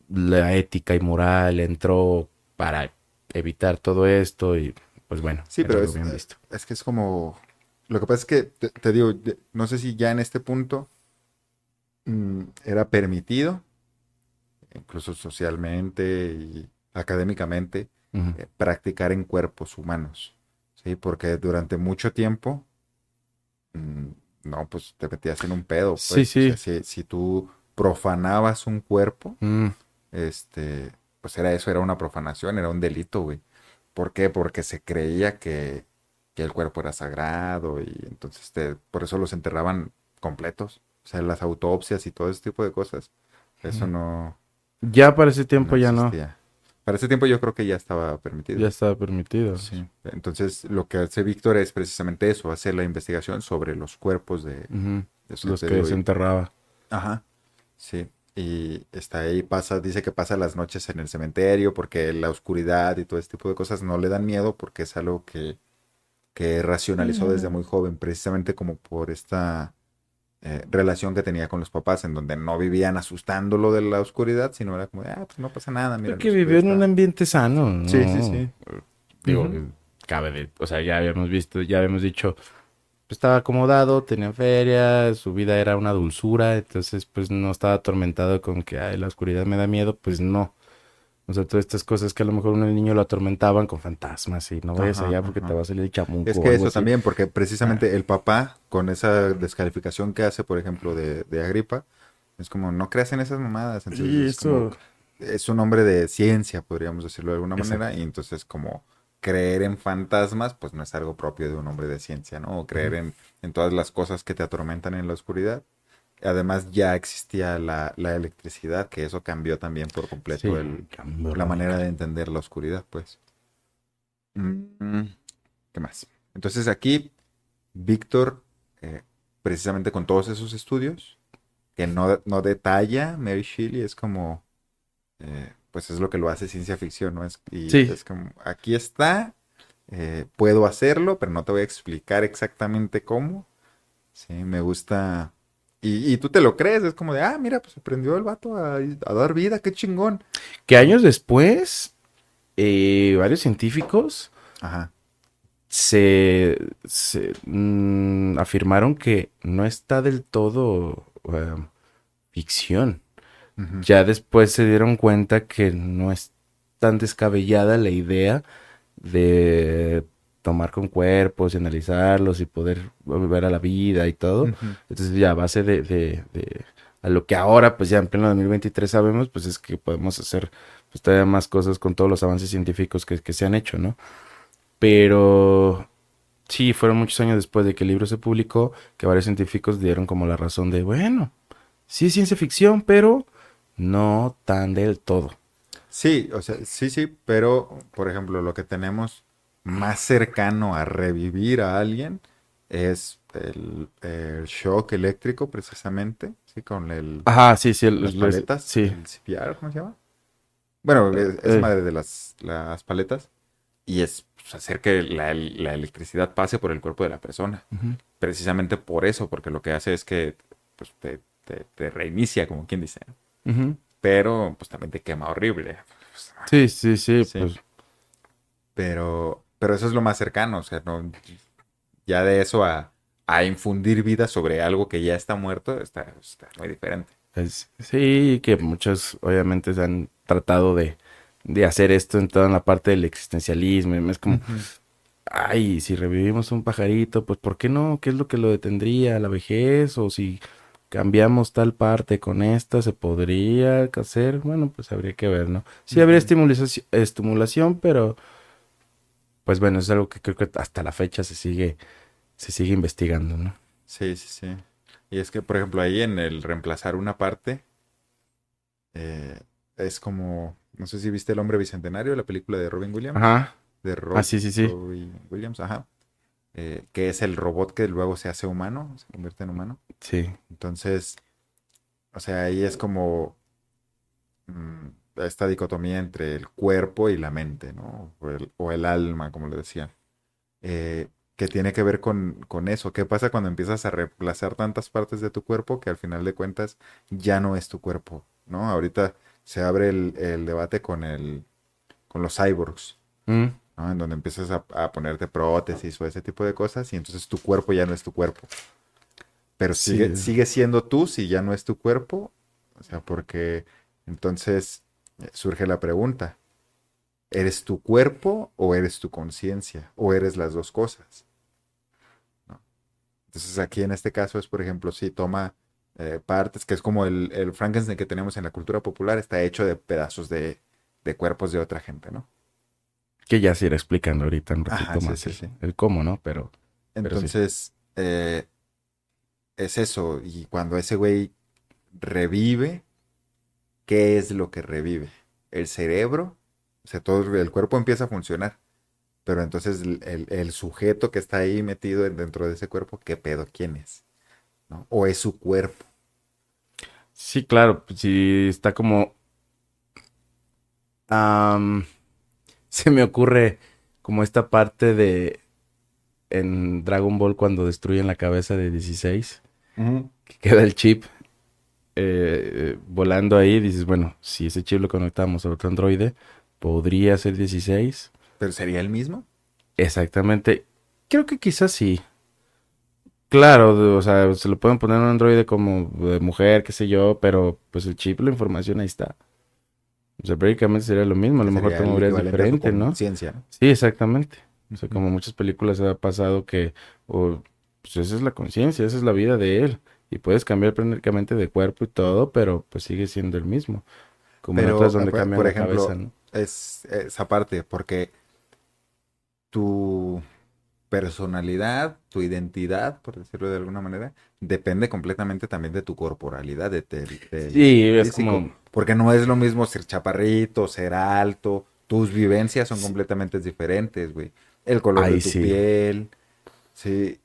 la ética y moral entró para evitar todo esto y pues bueno, Sí, era pero algo bien visto. es que es como... Lo que pasa es que, te digo, no sé si ya en este punto era permitido, incluso socialmente y académicamente, Ujú. practicar en cuerpos humanos, ¿sí? Porque durante mucho tiempo, mm, no, pues te metías en un pedo, Sí, pues, o sea, sí. si tú profanabas un cuerpo, Mm, pues era eso, era una profanación, era un delito, güey. ¿Por qué? Porque se creía que el cuerpo era sagrado y entonces por eso los enterraban completos. O sea, las autopsias y todo ese tipo de cosas. Eso ujú. no, Ya para ese no tiempo ya no, existía. Para ese tiempo yo creo que ya estaba permitido. ya estaba permitido. Sí. Entonces lo que hace Víctor es precisamente eso, hacer la investigación sobre los cuerpos Ujú. de o sea, Los te que digo, se enterraba. ajá, sí. Y está ahí, dice que pasa las noches en el cementerio porque la oscuridad y todo este tipo de cosas no le dan miedo porque es algo que racionalizó desde muy joven, precisamente como por esta relación que tenía con los papás, en donde no vivían asustándolo de la oscuridad, sino era como, pues no pasa nada, mira, la Porque oscuridad vivió en un está... ambiente sano, Sí, sí, ¿no? sí. Digo, Ujú. cabe de, o sea, ya habíamos visto, ya habíamos dicho, pues, estaba acomodado, tenía feria, su vida era una dulzura, entonces pues no estaba atormentado con que, ay, la oscuridad me da miedo, pues no. O sea, todas estas cosas que a lo mejor un niño lo atormentaban con fantasmas y no vayas Ajá, allá porque te ajá. va a salir el Es chamuco o que algo eso así. también, porque Ah, precisamente el papá, con esa descalificación que hace, por ejemplo, de Agripa, es como, no creas en esas mamadas. Entonces sí, es como, eso. es un hombre de ciencia, podríamos decirlo de alguna manera, Exacto. y entonces como creer en fantasmas, pues no es algo propio de un hombre de ciencia, ¿no? O creer Ujú. en todas las cosas que te atormentan en la oscuridad. Además ya existía la electricidad, que eso cambió también por completo Sí, cambio la manera radical. de entender la oscuridad, pues. Mm, ¿Qué más? Entonces aquí Víctor, precisamente con todos esos estudios, que no detalla Mary Shelley, es como, pues es lo que lo hace ciencia ficción, ¿no? Y Sí, es como, aquí está, puedo hacerlo, pero no te voy a explicar exactamente cómo. Sí, me gusta. Y tú te lo crees, es como de, mira, pues aprendió el vato a dar vida, qué chingón. que Sí. años después, varios científicos Ajá. afirmaron que no está del todo ficción. Ujú, Ya después se dieron cuenta que no es tan descabellada la idea de tomar con cuerpos y analizarlos y poder volver a la vida y todo. ujú. Entonces ya a base a lo que ahora, pues ya en pleno 2023 sabemos, pues es que podemos hacer pues todavía más cosas con todos los avances científicos que se han hecho, ¿no? Pero sí, fueron muchos años después de que el libro se publicó que varios científicos dieron como la razón de, bueno, sí es ciencia ficción, pero no tan del todo. Sí, o sea, sí, sí, pero por ejemplo, lo que tenemos más cercano a revivir a alguien es el shock eléctrico, precisamente, sí, con Ajá, sí, sí, las paletas, sí. el CPR, ¿cómo se llama? Bueno, esa Eh, madre de las paletas, y es pues, hacer que la electricidad pase por el cuerpo de la persona. ujú. Precisamente por eso, porque lo que hace es que pues, te reinicia, como quien dice. Ujú. Pero, pues también te quema horrible. Sí, sí, sí, Sí. pues Pero eso es lo más cercano, o sea, no, ya de eso a infundir vida sobre algo que ya está muerto, está muy diferente. sí, que muchos obviamente se han tratado de hacer esto en toda la parte del existencialismo. Y es como, Ujú. ay, si revivimos un pajarito, pues ¿por qué no? ¿Qué es lo que lo detendría? ¿La vejez? O si cambiamos tal parte con esta, ¿se podría hacer? Bueno, pues habría que ver, ¿no? Sí habría Ujú. estimulación, pero pues bueno, es algo que creo que hasta la fecha se sigue investigando, ¿no? Sí, sí, sí. Y es que, por ejemplo, ahí en el reemplazar una parte, eh, es como, no sé si viste El Hombre Bicentenario, la película de Robin Williams, Ajá. de Ah, sí, sí, sí. Robin Williams, ajá, que es el robot que luego se hace humano, se convierte en humano. Sí. Entonces, o sea, ahí es como esta dicotomía entre el cuerpo y la mente, ¿no? O el alma, como le decían. Que tiene que ver con eso. ¿Qué pasa cuando empiezas a reemplazar tantas partes de tu cuerpo que al final de cuentas ya no es tu cuerpo, ¿no? Ahorita se abre el debate con los cyborgs, Mm, ¿no? En donde empiezas a ponerte prótesis o ese tipo de cosas y entonces tu cuerpo ya no es tu cuerpo. Pero sí. sigue siendo tú si ya no es tu cuerpo. O sea, porque entonces surge la pregunta, ¿eres tu cuerpo o eres tu conciencia? ¿O eres las dos cosas? ¿No? Entonces aquí en este caso es, por ejemplo, si toma partes, que es como el Frankenstein que tenemos en la cultura popular, está hecho de pedazos de cuerpos de otra gente, ¿no? Que ya se irá explicando ahorita un Ajá, ratito sí, más sí, sí. el cómo, ¿no? Pero sí. Entonces, es eso. Y cuando ese güey revive, ¿qué es lo que revive? El cerebro, o sea, todo el cuerpo empieza a funcionar, pero entonces el sujeto que está ahí metido dentro de ese cuerpo, ¿qué pedo? ¿Quién es? ¿No? ¿O es su cuerpo? Sí, claro, pues sí está como... am, se me ocurre como esta parte de en Dragon Ball cuando destruyen la cabeza de 16 Ujú. que queda el chip volando ahí, dices, bueno, si ese chip lo conectamos a otro androide, podría ser 16. ¿Pero sería el mismo? Exactamente. Creo que quizás sí. Claro, o sea, se lo pueden poner a un androide como de mujer, qué sé yo, pero pues el chip, la información ahí está. O sea, prácticamente sería lo mismo, a Que lo mejor sería te el moverías equivalente a su diferente, ¿no? conciencia, ¿no? Sí, exactamente. O sea, Ujú. como muchas películas ha pasado que, o, pues esa es la conciencia, esa es la vida de él. Y puedes cambiar prácticamente de cuerpo y todo, pero pues sigue siendo el mismo. Como en otras Pero, donde cambian por la cabeza, ejemplo, ¿no? es esa parte, porque tu personalidad, tu identidad, por decirlo de alguna manera, depende completamente también de tu corporalidad, del Sí, es físico. como, Porque no es lo mismo ser chaparrito, ser alto. Tus vivencias son completamente diferentes, güey. El color de ahí tu sí. piel, sí,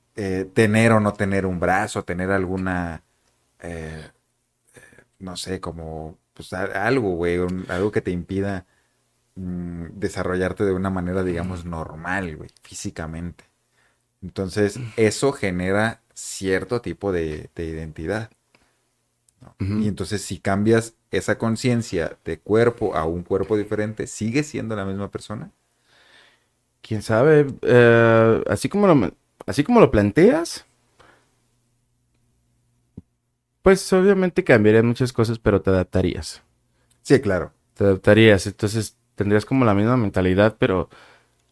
tener o no tener un brazo, tener alguna, eh, no sé, como, pues algo, güey, algo que te impida desarrollarte de una manera, digamos, normal, güey, físicamente. Entonces, eso genera cierto tipo de identidad, ¿no? Y Ujú. entonces, si cambias esa conciencia de cuerpo a un cuerpo diferente, ¿sigue siendo la misma persona? ¿Quién sabe? Así como lo planteas, pues obviamente cambiarían muchas cosas, pero te adaptarías. Sí, claro. Te adaptarías, entonces tendrías como la misma mentalidad, pero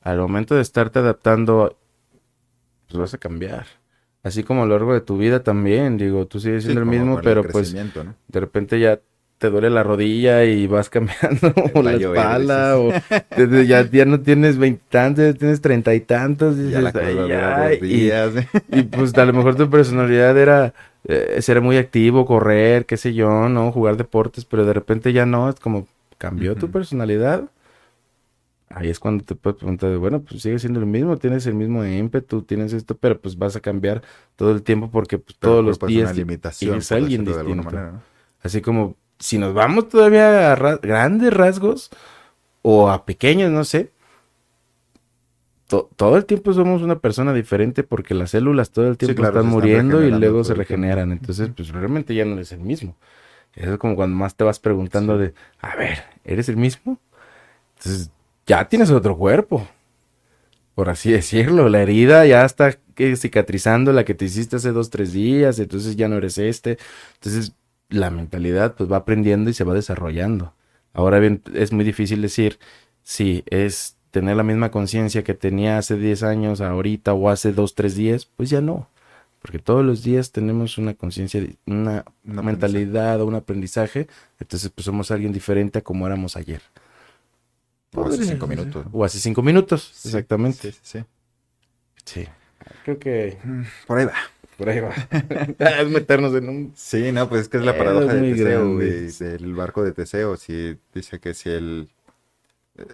al momento de estarte adaptando, pues vas a cambiar. Así como a lo largo de tu vida también, digo, tú sigues Sí, siendo el como mismo, con el pero pues crecimiento, ¿no? de repente ya te duele la rodilla y vas cambiando o Va la a llover, dices. espalda o ya no tienes veintitantos, ya tienes treinta y tantos, Y ya la dices, cruda ay, dura dos ay, días. y pues a lo mejor tu personalidad era ser muy activo, correr, qué sé yo, ¿no? Jugar deportes, pero de repente ya no, es como cambió tu Ujú. personalidad. Ahí es cuando te puedes preguntar, bueno, pues sigue siendo lo mismo, tienes el mismo ímpetu, tienes esto, pero pues vas a cambiar todo el tiempo porque pues, Pero el todos los cuerpo es una días limitación, eres por alguien decirlo de alguna distinto. manera, ¿no? Así como si nos vamos todavía a grandes rasgos o a pequeños, no sé, todo el tiempo somos una persona diferente porque las células todo el Sí, tiempo claro, están se están muriendo y regenerando luego todo se el tiempo. regeneran. Entonces, Ujú. pues realmente ya no eres el mismo. Eso es como cuando más te vas preguntando Sí, de, a ver, ¿eres el mismo? Entonces, ya tienes sí. otro cuerpo, por así decirlo. La herida ya está cicatrizando, la que te hiciste hace 2, 3 días, entonces ya no eres este. Entonces, la mentalidad pues va aprendiendo y se va desarrollando. Ahora bien, es muy difícil decir si es tener la misma conciencia que tenía hace 10 años, ahorita o hace 2, 3 días, pues ya no. Porque todos los días tenemos una conciencia, una Un aprendizaje. mentalidad o un aprendizaje. Entonces, pues somos alguien diferente a como éramos ayer. O hace Podría 5 minutos, ¿no? o hace 5 minutos, Sí, exactamente. sí, sí, sí. Sí. Creo que Por ahí va. por ahí va. Es meternos en un Sí, no, pues es que es la pedo paradoja de muy Teseo, grande. güey, del barco de Teseo. Si dice que si el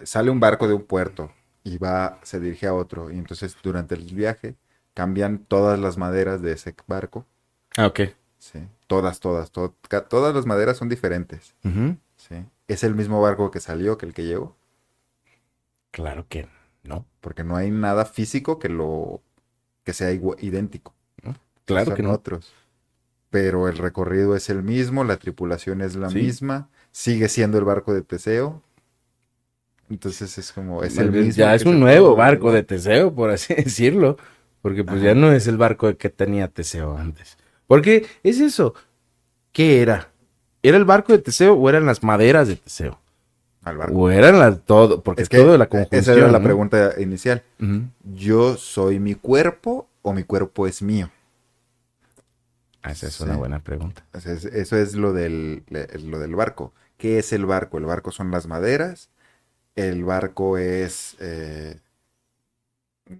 sale un barco de un puerto y se dirige a otro, y entonces durante el viaje cambian todas las maderas de ese barco, Ah, ok. sí, todas las maderas son diferentes, Ujú. sí. Es el mismo barco que salió que el que llegó, Claro que no, porque no hay nada físico que sea idéntico, ¿no? sí, Claro que son no. otros, pero el recorrido es el mismo, la tripulación es la Sí. misma, sigue siendo el barco de Teseo, entonces es como, es el mismo Ya el es que se un fue nuevo y barco de llegó. Teseo, por así decirlo. Porque pues ya Ajá, no es el barco que tenía Teseo antes. Porque es eso. ¿Qué era? ¿Era el barco de Teseo o eran las maderas de Teseo? al O barco. eran las todo, porque Es es todo de que la esa era conjunción, la ¿no? pregunta inicial. Ujú. ¿Yo soy mi cuerpo o mi cuerpo es mío? Ah, esa es Sí. una buena pregunta. O sea, eso es lo del barco. ¿Qué es el barco? El barco son las maderas. El barco es,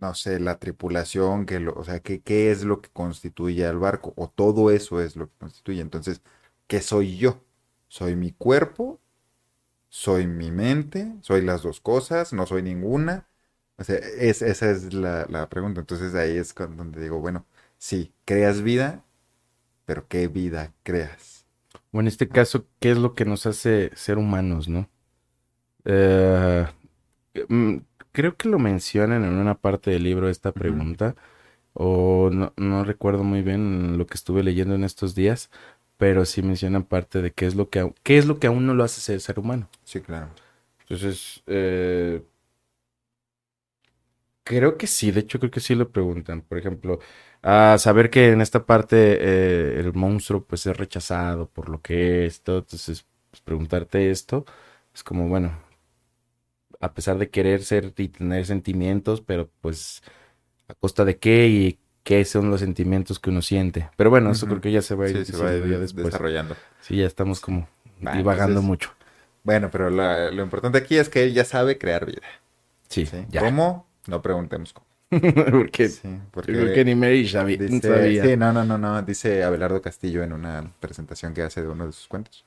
no sé, la tripulación, o sea, ¿qué es lo que constituye al barco? O todo eso es lo que constituye. Entonces, ¿qué soy yo? ¿Soy mi cuerpo? ¿Soy mi mente? ¿Soy las dos cosas? ¿No soy ninguna? O sea, esa es la pregunta. Entonces ahí es donde digo, bueno, sí, creas vida, pero ¿qué vida creas? O en este ¿No? caso, ¿qué es lo que nos hace ser humanos, no? Eh, mm, Creo que lo mencionan en una parte del libro esta Ujú. pregunta, o no recuerdo muy bien lo que estuve leyendo en estos días, pero sí mencionan parte de qué es lo que aún no lo hace ser humano. Sí, claro. Entonces, creo que sí, de hecho creo que sí lo preguntan. Por ejemplo, a saber que en esta parte el monstruo pues es rechazado por lo que es, todo, entonces pues, preguntarte esto es como, bueno, a pesar de querer ser y tener sentimientos, pero pues a costa de qué y qué son los sentimientos que uno siente. Pero bueno, eso creo Ujú. que ya se va a ir Sí, se va a diciendo ya ir después. desarrollando. Sí, ya estamos Sí. como Va, divagando entonces, mucho. bueno, pero lo importante aquí es que él ya sabe crear vida. Sí, ¿Sí? ya. ¿Cómo? No preguntemos cómo. Porque Sí, yo creo que porque ni Mary dice, sabía. sí, no, dice Abelardo Castillo en una presentación que hace de uno de sus cuentos.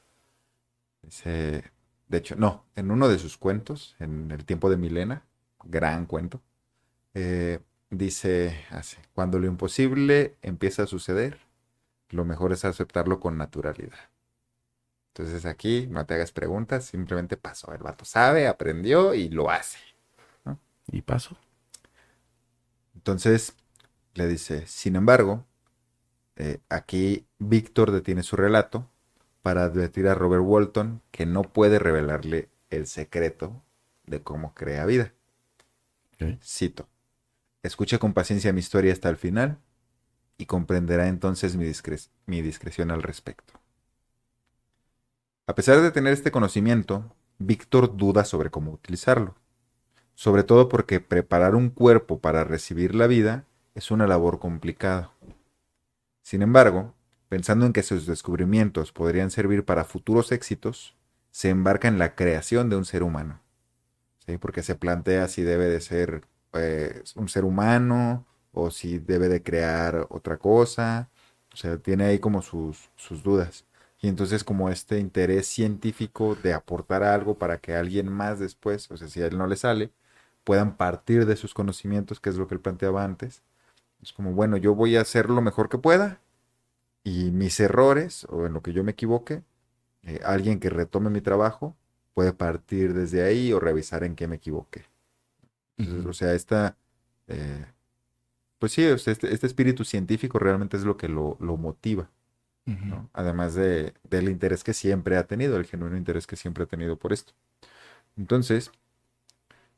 Dice, de hecho, no, en uno de sus cuentos, en El tiempo de Milena, gran cuento, dice así, cuando lo imposible empieza a suceder, lo mejor es aceptarlo con naturalidad. Entonces aquí no te hagas preguntas, simplemente pasó. El vato sabe, aprendió y lo hace, ¿no? Y paso. Entonces le dice, sin embargo, aquí Víctor detiene su relato para advertir a Robert Walton que no puede revelarle el secreto de cómo crea vida. Ok. Cito, escuche con paciencia mi historia hasta el final y comprenderá entonces mi discreción al respecto. A pesar de tener este conocimiento, Víctor duda sobre cómo utilizarlo, sobre todo porque preparar un cuerpo para recibir la vida es una labor complicada. Sin embargo, pensando en que sus descubrimientos podrían servir para futuros éxitos, se embarca en la creación de un ser humano, ¿sí? Porque se plantea si debe de ser un ser humano o si debe de crear otra cosa. O sea, tiene ahí como sus dudas. Y entonces como este interés científico de aportar algo para que alguien más después, o sea, si a él no le sale, puedan partir de sus conocimientos, que es lo que él planteaba antes. Es como, bueno, yo voy a hacer lo mejor que pueda y mis errores o en lo que yo me equivoque, alguien que retome mi trabajo puede partir desde ahí o revisar en qué me equivoqué. Entonces, Ujú. o sea, esta eh, pues sí, o sea, este espíritu científico realmente es lo que lo motiva, Ujú. ¿no? Además del interés que siempre ha tenido, el genuino interés que siempre ha tenido por esto. Entonces,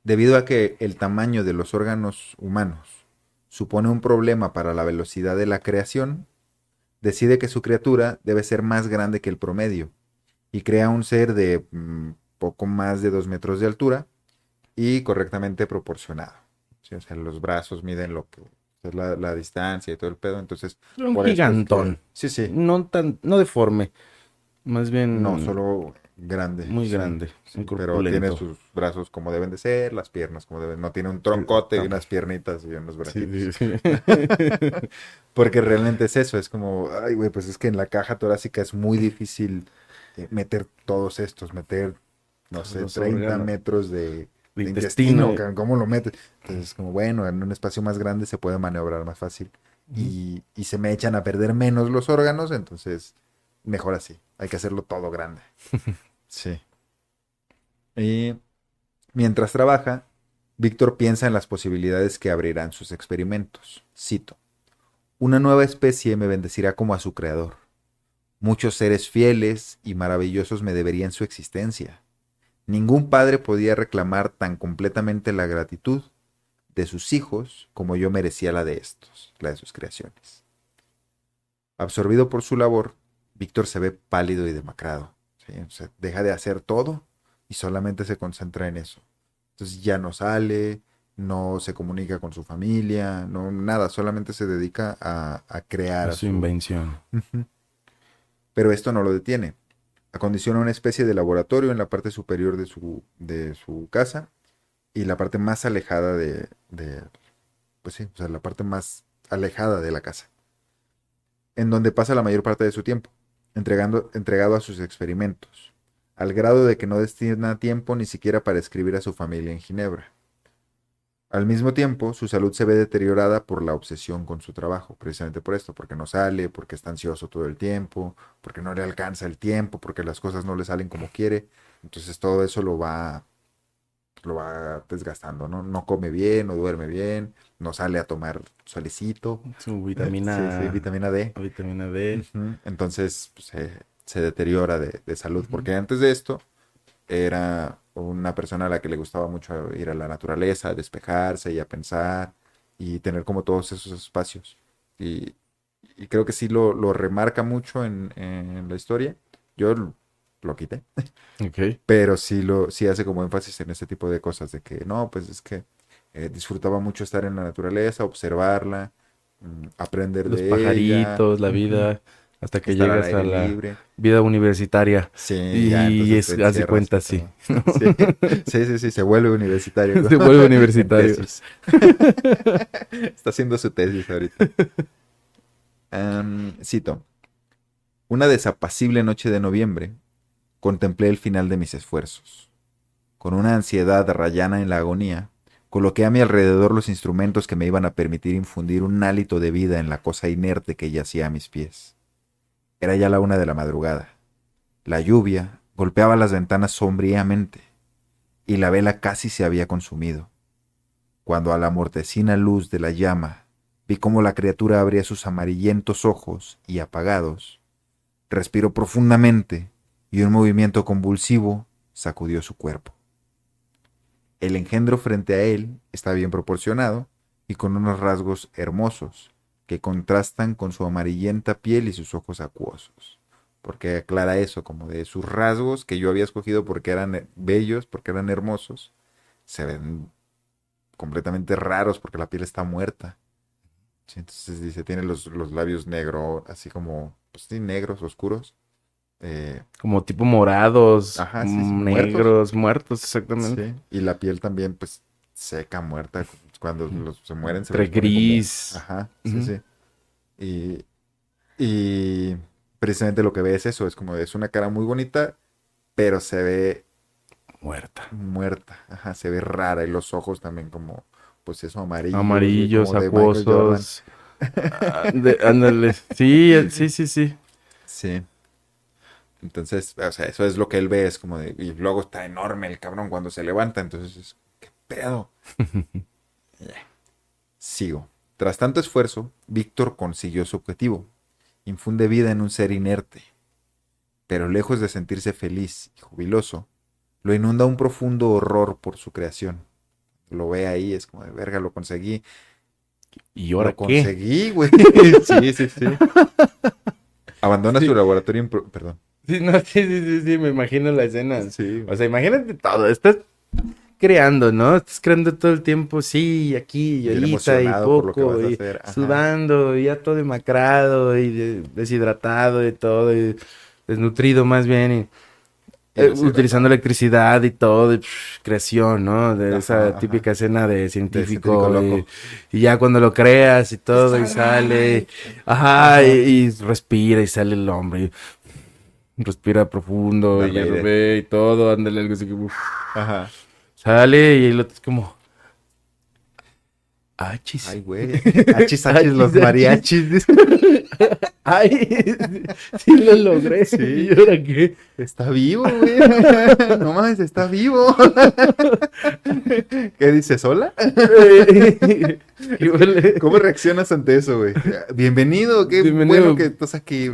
debido a que el tamaño de los órganos humanos supone un problema para la velocidad de la creación, decide que su criatura debe ser más grande que el promedio y crea un ser de poco más de 2 metros de altura y correctamente proporcionado. ¿Sí? O sea, los brazos miden lo que es la distancia y todo el pedo, entonces Un por esto es que... gigantón. Sí, sí, No deforme. Más no, bien solo grande, muy sí, grande. Muy sí, pero tiene corpulento. sus brazos como deben de ser, las piernas como deben, no tiene un Sí, troncote y tam- unas piernitas y unos sí, bracitos. sí, sí. Porque realmente es eso, es como, ay, güey, pues es que en la caja torácica es muy difícil meter todos estos, meter, no Todos sé, los 30 órganos. metros De de intestino. intestino, cabrón, ¿cómo lo metes? Entonces, como, bueno, en un espacio más grande se puede maniobrar más fácil Ujú. y se me echan a perder menos los órganos, entonces, mejor así, hay que hacerlo todo grande. Sí. Y mientras trabaja, Víctor piensa en las posibilidades que abrirán sus experimentos. Cito. Una nueva especie me bendecirá como a su creador. Muchos seres fieles y maravillosos me deberían su existencia. Ningún padre podía reclamar tan completamente la gratitud de sus hijos como yo merecía la de estos, la de sus creaciones. Absorbido por su labor, Víctor se ve pálido y demacrado. ¿Sí? O sea, deja de hacer todo y solamente se concentra en eso. Entonces ya no sale, no se comunica con su familia, no nada, solamente se dedica a crear A a su su... invención. Ujú. Pero esto no lo detiene. Acondiciona una especie de laboratorio en la parte superior de su casa y la parte más alejada pues sí, o sea, la parte más alejada de la casa, en donde pasa la mayor parte de su tiempo, entregado a sus experimentos, al grado de que no destina tiempo ni siquiera para escribir a su familia en Ginebra. Al mismo tiempo, su salud se ve deteriorada por la obsesión con su trabajo, precisamente por esto, porque no sale, porque está ansioso todo el tiempo, porque no le alcanza el tiempo, porque las cosas no le salen como quiere. Entonces todo eso lo va desgastando, ¿no? No come bien, no duerme bien, no sale a tomar solecito. Su Sí, sí, vitamina D. vitamina D. Ujú. Entonces pues, se deteriora de salud, Ujú. porque antes de esto era una persona a la que le gustaba mucho ir a la naturaleza, a despejarse y a pensar y tener como todos esos espacios. Y, y creo que sí lo remarca mucho en la historia. Yo lo quité, Ok. pero sí hace como énfasis en ese tipo de cosas, de que no, pues es que disfrutaba mucho estar en la naturaleza, observarla, aprender Los de ella, pajaritos, la ujú, vida, hasta que estar al llegas a aire la libre. vida universitaria. Sí, ya Y entonces te es, haz de encierras y cuenta, sí. todo. Sí, sí, sí, sí, se vuelve universitario Se vuelve en universitario. tesis. Está haciendo su tesis ahorita. Cito. Una desapacible noche de noviembre, contemplé el final de mis esfuerzos. Con una ansiedad rayana en la agonía, coloqué a mi alrededor los instrumentos que me iban a permitir infundir un hálito de vida en la cosa inerte que yacía a mis pies. Era ya la 1 de la madrugada. La lluvia golpeaba las ventanas sombríamente y la vela casi se había consumido, cuando a la mortecina luz de la llama vi cómo la criatura abría sus amarillentos ojos y apagados, respiró profundamente y un movimiento convulsivo sacudió su cuerpo. El engendro frente a él está bien proporcionado y con unos rasgos hermosos que contrastan con su amarillenta piel y sus ojos acuosos. Porque aclara eso, como de sus rasgos que yo había escogido porque eran bellos, porque eran hermosos, se ven completamente raros porque la piel está muerta. Sí, entonces dice, tiene los labios negros, así como, pues sí, negros, oscuros. Eh, Como tipo morados, ajá, sí, sí, muertos. negros, muertos, exactamente. Sí, y la piel también, pues, seca, muerta. Cuando Ujú. se mueren se Entre les pone como, gris. ajá, sí, Ujú. sí. Y, y precisamente lo que ve es eso, es como, es una cara muy bonita, pero se ve Muerta. muerta, ajá, se ve rara, y los ojos también como, pues eso, amarillos, güey, Amarillos, como de Michael Jordan. acuosos. Ándale. Sí, sí, sí, sí. Sí, entonces, o sea, eso es lo que él ve, es como de, y luego está enorme el cabrón cuando se levanta, entonces es, ¿qué pedo? Sigo. Tras tanto esfuerzo, Víctor consiguió su objetivo. Infunde vida en un ser inerte. Pero lejos de sentirse feliz y jubiloso, lo inunda un profundo horror por su creación. Lo ve ahí, es como de verga, lo conseguí. ¿Y ahora Lo qué? conseguí, güey. Sí, sí, sí. Abandona Sí. su laboratorio. Perdón. Sí, no, sí, me imagino la escena. Sí. O sea, imagínate todo, estás creando, ¿no? Estás creando todo el tiempo, sí, aquí, y Bien ahorita, y emocionado por lo que poco, vas a y hacer. Ajá. sudando, y ya todo demacrado, y deshidratado, y todo, y desnutrido más bien, y utilizando electricidad y todo, y, creación, ¿no? De esa Ajá. típica escena de científico científico, loco. y ya cuando lo creas y todo, y Está sale, right. ajá, Ajá. y respira, y sale el hombre, y respira profundo, Darth y ya lo Vader. ve, y todo, ándale, algo así como, Ajá. sale, y el otro es como, achis. Ay, güey. Achis, achis, los mariachis. Ay, sí lo logré. Sí. ¿Y ahora qué? Está vivo, güey. No mames, está vivo. ¿Qué dices? ¿Hola? ¿Qué huele? ¿Cómo reaccionas ante eso, güey? Bienvenido, qué Bienvenido. bueno que estás aquí.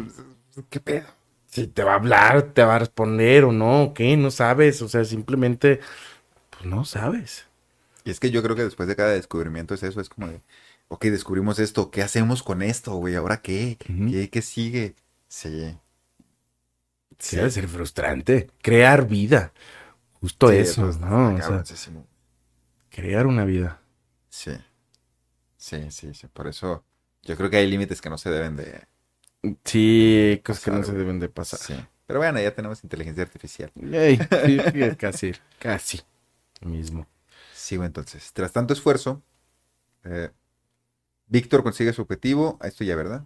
¿Qué pedo? Si te va a hablar, te va a responder o no, ¿qué? No sabes, o sea, simplemente, pues no sabes. Y es que yo creo que después de cada descubrimiento es eso, es como de, ok, descubrimos esto, ¿qué hacemos con esto, güey? ¿Ahora qué? Ujú. ¿Qué sigue? Sí. Sí, debe ser frustrante. Crear vida. Justo eso, ¿no? O sea, crear una vida. Sí. Sí. Por eso yo creo que hay límites que no se deben de Sí, cosas que pasar, no se güey. deben de pasar. Sí. Pero bueno, ya tenemos inteligencia artificial. Ey, sí, casi mismo. Sigo entonces. Tras tanto esfuerzo, Víctor consigue su objetivo. Esto ya, ¿verdad?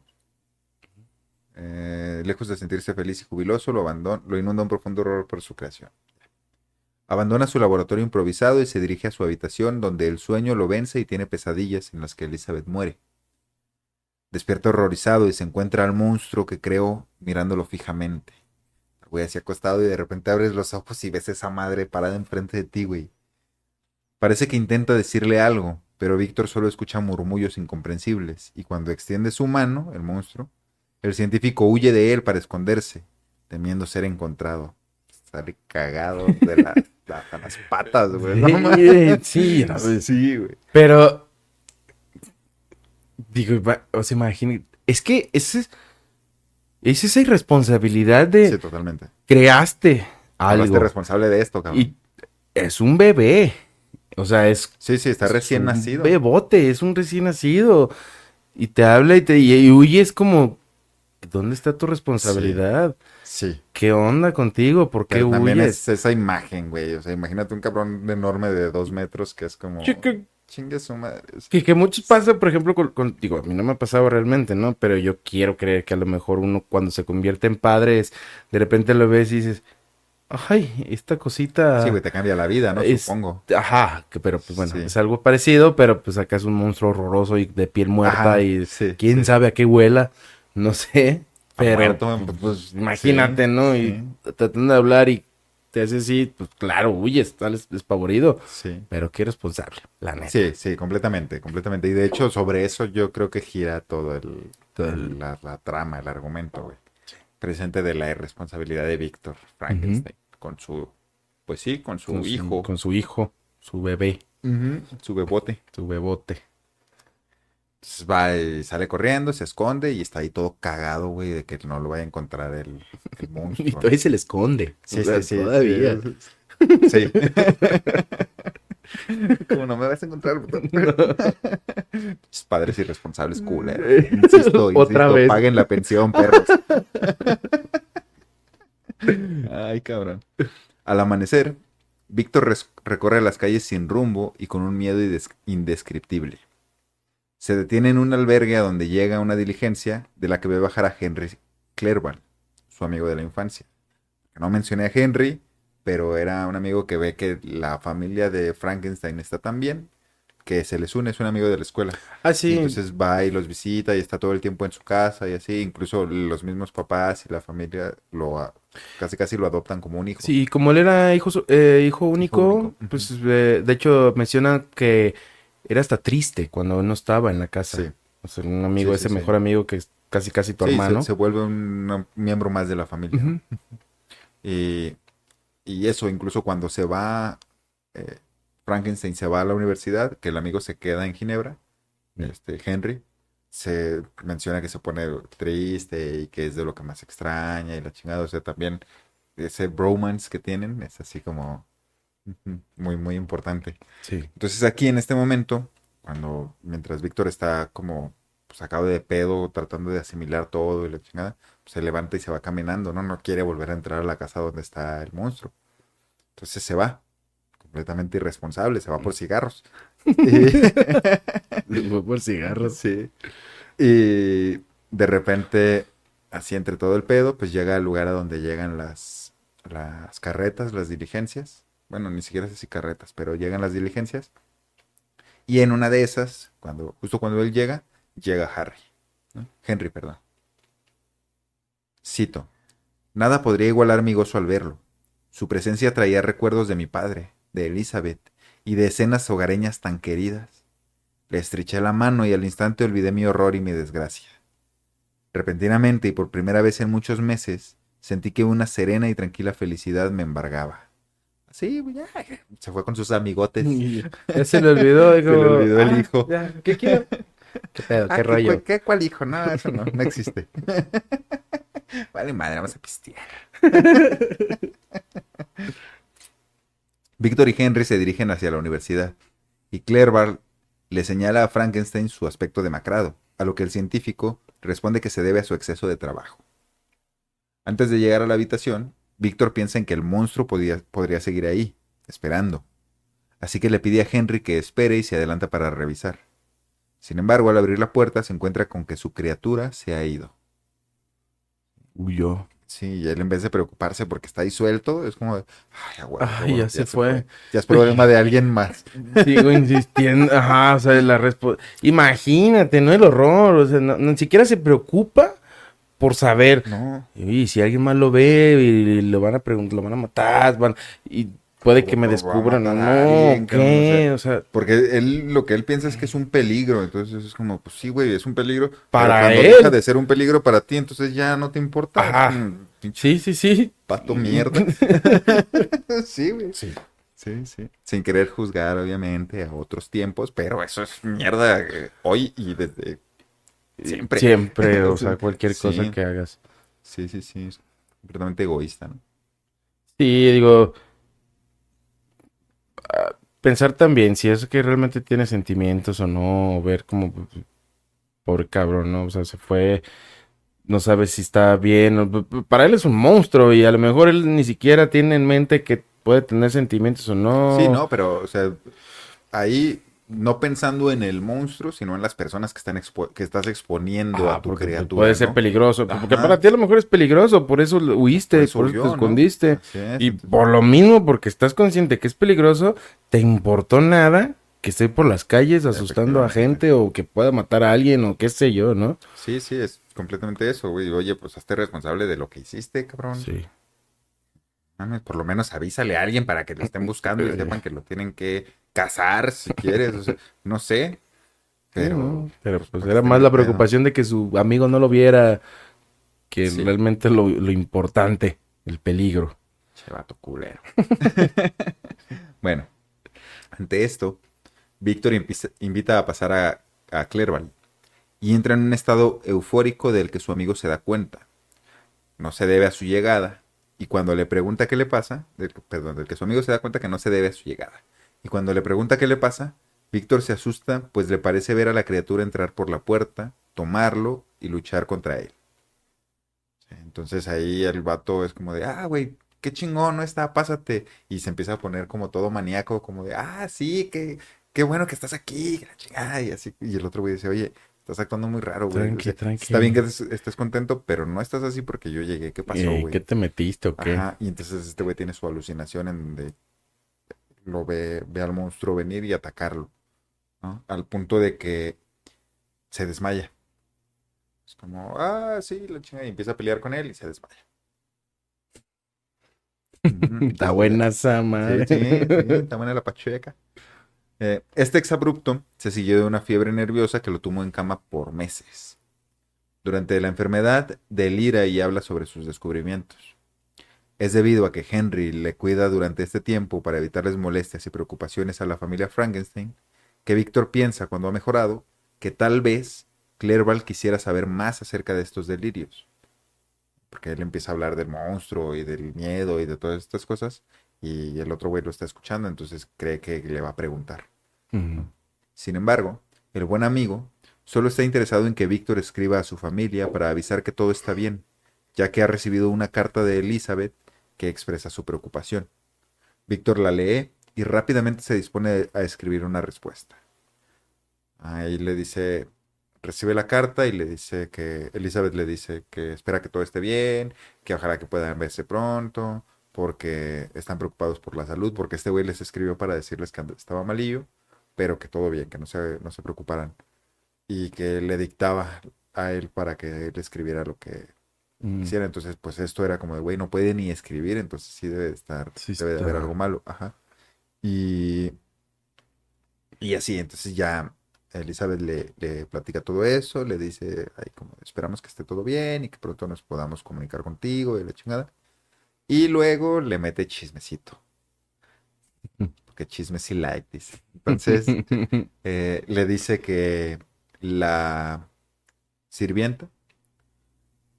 Lejos de sentirse feliz y jubiloso, lo inunda un profundo horror por su creación. Abandona su laboratorio improvisado y se dirige a su habitación, donde el sueño lo vence y tiene pesadillas en las que Elizabeth muere. Despierta horrorizado y se encuentra al monstruo que creó mirándolo fijamente. El güey así acostado y de repente abres los ojos y ves esa madre parada enfrente de ti, güey. Parece que intenta decirle algo, pero Víctor solo escucha murmullos incomprensibles y cuando extiende su mano, el monstruo, el científico huye de él para esconderse, temiendo ser encontrado. Sale cagado de hasta las patas, güey. No mames. Sí, no, Sí, güey. pero digo, o sea, imagínate, es que es esa irresponsabilidad de Sí, totalmente. creaste Hablaste algo responsable de esto, cabrón. y es un bebé, o sea, Sí, está recién un nacido. bebote, es un recién nacido y te habla y huyes como, ¿dónde está tu responsabilidad? Sí. ¿Qué onda contigo? ¿Por qué Pero también huyes? es esa imagen, güey. O sea, imagínate un cabrón enorme de 2 metros que es como... Chingue su madre. Que muchos pasa, por ejemplo, digo, a mí no me ha pasado realmente, ¿no? Pero yo quiero creer que a lo mejor uno cuando se convierte en padre de repente lo ves y dices, ay, esta cosita Sí, güey, te cambia la vida, ¿no? es, Supongo. ajá, pero pues bueno, Sí. es algo parecido, pero pues acá es un monstruo horroroso y de piel muerta Ajá, y sí, quién sí. sabe a qué huela, no sé, pero muerto, pues, sí, imagínate, ¿no? Y sí. tratando de hablar y te hace así, pues claro, huyes, estás despavorido, Sí. pero qué responsable, la neta. Sí, completamente. Y de hecho, sobre eso yo creo que gira todo la trama, el argumento, güey. Presente de la irresponsabilidad de Víctor Frankenstein. Con su, pues sí, con su hijo. Con su hijo, su bebé, Su bebote. su bebote. Entonces va y sale corriendo, se esconde y está ahí todo cagado, güey, de que no lo vaya a encontrar el monstruo. Y todavía se le esconde. Sí, O sea, sí. todavía. Sí. Como no me vas a encontrar. Padres irresponsables, culeros. Insisto, Otra vez. paguen la pensión, perros. Ay, cabrón. Al amanecer, Víctor recorre las calles sin rumbo y con un miedo indescriptible. Se detiene en un albergue a donde llega una diligencia de la que ve bajar a Henry Clerval, su amigo de la infancia. No mencioné a Henry, pero era un amigo que ve que la familia de Frankenstein está tan bien que se les une, es un amigo de la escuela. Ah, sí. Y entonces va y los visita y está todo el tiempo en su casa y así. Incluso los mismos papás y la familia casi lo adoptan como un hijo. Sí, como él era hijo único, único. pues de hecho mencionan que era hasta triste cuando no estaba en la casa. Sí, O sea, un amigo, sí, sí, ese sí. mejor amigo que es casi casi tu Sí, hermano. se vuelve un miembro más de la familia, ¿no? Ujú. Y, y eso, incluso cuando se va, eh, Frankenstein se va a la universidad, que el amigo se queda en Ginebra, Henry, se menciona que se pone triste y que es de lo que más extraña y la chingada, o sea, también ese bromance que tienen es así como muy, muy importante. Sí. Entonces aquí en este momento, mientras Víctor está como sacado de pedo, tratando de asimilar todo y la chingada, pues se levanta y se va caminando, ¿no? No quiere volver a entrar a la casa donde está el monstruo. Entonces se va, completamente irresponsable, se va por cigarros. Y, Fue por cigarros. sí. Y de repente, así entre todo el pedo, pues llega al lugar a donde llegan las carretas, las diligencias. Bueno, ni siquiera sé si carretas, pero llegan las diligencias. Y en una de esas, justo cuando él llega, llega Harry, ¿no? Henry, perdón. Cito: nada podría igualar mi gozo al verlo. Su presencia traía recuerdos de mi padre, de Elizabeth, y de escenas hogareñas tan queridas. Le estreché la mano y al instante olvidé mi horror y mi desgracia. Repentinamente y por primera vez en muchos meses, sentí que una serena y tranquila felicidad me embargaba. Así, ya, se fue con sus amigotes. Ya se le olvidó, Se le dijo, olvidó el hijo. ya, ¿qué quiero? ¿Qué pedo? ¿Qué rollo? ¿Cuál hijo? No, eso no, no existe. Vale, madre, vamos a pistear. Víctor y Henry se dirigen hacia la universidad, y Clerval le señala a Frankenstein su aspecto demacrado, a lo que el científico responde que se debe a su exceso de trabajo. Antes de llegar a la habitación, Víctor piensa en que el monstruo podría seguir ahí, esperando. Así que le pide a Henry que espere y se adelanta para revisar. Sin embargo, al abrir la puerta se encuentra con que su criatura se ha ido. Huyó. Sí, y él en vez de preocuparse porque está ahí suelto, es como, de, ay, a huevo, qué Ay, bueno, ya ya se se fue. fue. Ya es problema de alguien más. Sigo insistiendo. Ajá, o sea, la respuesta. Imagínate, ¿no? El horror. O sea, ni siquiera se preocupa por saber. No, Y si alguien más lo ve y lo van a preguntar, lo van a matar, y puede que me o va a descubran o matar a no, alguien, cabrón, o sea, ¿qué? O sea, porque lo que él piensa es que es un peligro, entonces es como, pues sí, güey, es un peligro, pero para cuando deja él. de ser un peligro para ti, entonces ya no te importa, es Ajá. como, pinche Sí, sí, sí. pato mierda. Sí, güey. Sí. Sí, sí. Sin querer juzgar, obviamente, a otros tiempos, pero eso es mierda hoy y desde siempre. Siempre, o sea, cualquier cosa Sí, que hagas. sí, sí, sí. Es completamente egoísta, ¿no? Sí, digo, pensar también si es que realmente tiene sentimientos o no, o ver como, pobre cabrón, ¿no? O sea, se fue, no sabe si está bien. Para él es un monstruo y a lo mejor él ni siquiera tiene en mente que puede tener sentimientos o Sí, no. no, pero, o sea, ahí no pensando en el monstruo, sino en las personas que estás exponiendo a tu Porque pues, puede criatura, ser ¿no? peligroso. Porque para Ajá, ti a lo mejor es peligroso, por eso por huiste, eso por eso te huyó, ¿no? escondiste. Así es, Y entonces, por lo mismo, porque estás consciente que es peligroso, te importó nada que esté por las calles asustando a efectivamente. gente o que pueda matar a alguien o qué sé yo, ¿no? Sí, sí, es completamente eso, güey. Oye, pues hazte responsable de lo que hiciste, cabrón. Sí. Mames, por lo menos avísale a alguien para que lo estén buscando y Eh, sepan que lo tienen que cazar si quieres. O sea, no sé, sí, pero ¿no? Pero pues pues para que era esté en más el la pedo. preocupación de que su amigo no lo viera que Sí, realmente lo importante, el peligro. che vato culero. Bueno, ante esto, Víctor invita a pasar a Clerval y entra en un estado eufórico del que su amigo se da cuenta. No se debe a su llegada. Y cuando le pregunta qué le pasa, perdón, del que su amigo se da cuenta que no se debe a su llegada. Y cuando le pregunta qué le pasa, Víctor se asusta, pues le parece ver a la criatura entrar por la puerta, tomarlo y luchar contra él. Entonces ahí el vato es como de, ah, güey, qué chingón, no está, pásate. Y se empieza a poner como todo maníaco, como de, ah, sí, qué bueno que estás aquí, que la chingada. Y así, y el otro güey dice, oye, estás actuando muy raro, güey. O Tranqui, sea, está bien tranqui. que estés contento, pero no estás así porque yo llegué. ¿Qué pasó, ¿Qué güey? te metiste o qué? Ajá, y entonces este güey tiene su alucinación en donde ve al monstruo venir y atacarlo, ¿no? Al punto de que se desmaya. Es como, ah, sí, la chingada, y empieza a pelear con él y se desmaya. Ujú. Está Entonces, buena esa sí, madre. sí, sí, está buena la pachueca. Este exabrupto se siguió de una fiebre nerviosa que lo tumbó en cama por meses. Durante la enfermedad, delira y habla sobre sus descubrimientos. Es debido a que Henry le cuida durante este tiempo para evitarles molestias y preocupaciones a la familia Frankenstein, que Víctor piensa cuando ha mejorado que tal vez Clerval quisiera saber más acerca de estos delirios. Porque él empieza a hablar del monstruo y del miedo y de todas estas cosas, y el otro güey lo está escuchando, entonces cree que le va a preguntar. Ujú. Sin embargo, el buen amigo solo está interesado en que Víctor escriba a su familia para avisar que todo está bien, ya que ha recibido una carta de Elizabeth que expresa su preocupación. Víctor la lee y rápidamente se dispone a escribir una respuesta. Ahí le dice, recibe la carta y le dice que, Elizabeth le dice que espera que todo esté bien, que ojalá que puedan verse pronto, porque están preocupados por la salud, porque este güey les escribió para decirles que estaba malillo, pero que todo bien, que no se preocuparan. Y que le dictaba a él para que él escribiera lo que Mm, quisiera. Entonces, pues esto era como de, güey, no puede ni escribir, entonces sí debe de estar, sí debe de haber está. algo malo. Ajá. Y, y así, entonces ya Elizabeth le platica todo eso, le dice, ay, como esperamos que esté todo bien y que pronto nos podamos comunicar contigo y la chingada. Y luego le mete chismecito, porque chisme sí like, dice. Entonces, le dice que la sirvienta,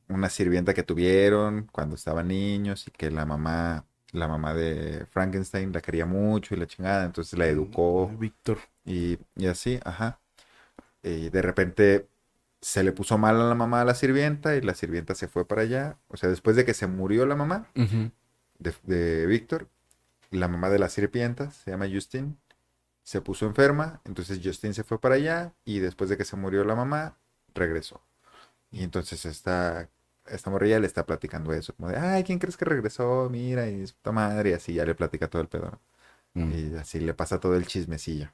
una sirvienta que tuvieron cuando estaban niños y que la mamá de Frankenstein la quería mucho y la chingada, entonces la educó Víctor. y así, ajá. Y de repente se le puso mal a la mamá a la sirvienta y la sirvienta se fue para allá. O sea, después de que se murió la mamá Ujú. de Víctor, la mamá de la sirvienta, se llama Justine, se puso enferma, entonces Justine se fue para allá y después de que se murió la mamá, regresó. Y entonces esta morrilla le está platicando eso, como de, ay, ¿quién crees que regresó? Mira, y su puta madre, y así ya le platica todo el pedo, ¿no? Mm. Y así le pasa todo el chismecillo.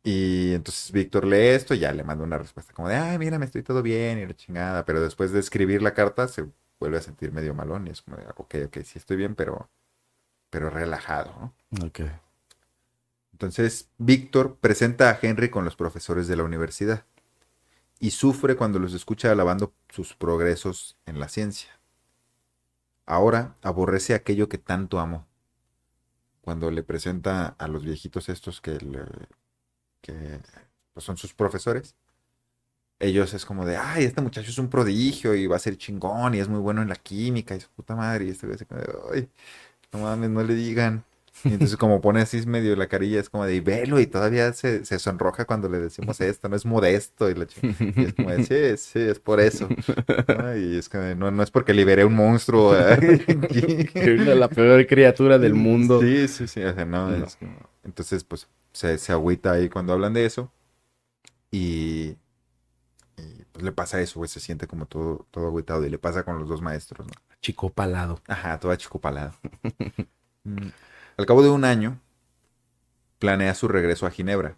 Y entonces Víctor lee esto y ya le manda una respuesta como de, ay, mira, me estoy todo bien y la chingada. Pero después de escribir la carta se vuelve a sentir medio malón y es como de, ok, ok, sí estoy bien, pero relajado, ¿no? Ok. Entonces Víctor presenta a Henry con los profesores de la universidad y sufre cuando los escucha alabando sus progresos en la ciencia. Ahora aborrece aquello que tanto amó. Cuando le presenta a los viejitos estos que pues, son sus profesores, ellos es como de, ay, este muchacho es un prodigio y va a ser chingón y es muy bueno en la química y su puta madre. Y este güey así como de, ay, no mames, no le digan. Y entonces como pone así medio la carilla, es como de, y velo, y todavía se sonroja cuando le decimos esto, no es modesto. Y es como de, sí, sí, es por eso. ¿No? Y es que no, no es porque liberé un monstruo. Era la peor criatura del mundo. Sí, sí, sí, o sea, no, No. es como... Entonces, pues, se agüita ahí cuando hablan de eso. Y, y, pues le pasa eso, güey, se siente como todo agüitado. Y le pasa con los dos maestros, ¿no? Chico palado. Ajá, todo achicopalado. Mm. Al cabo de un año, planea su regreso a Ginebra,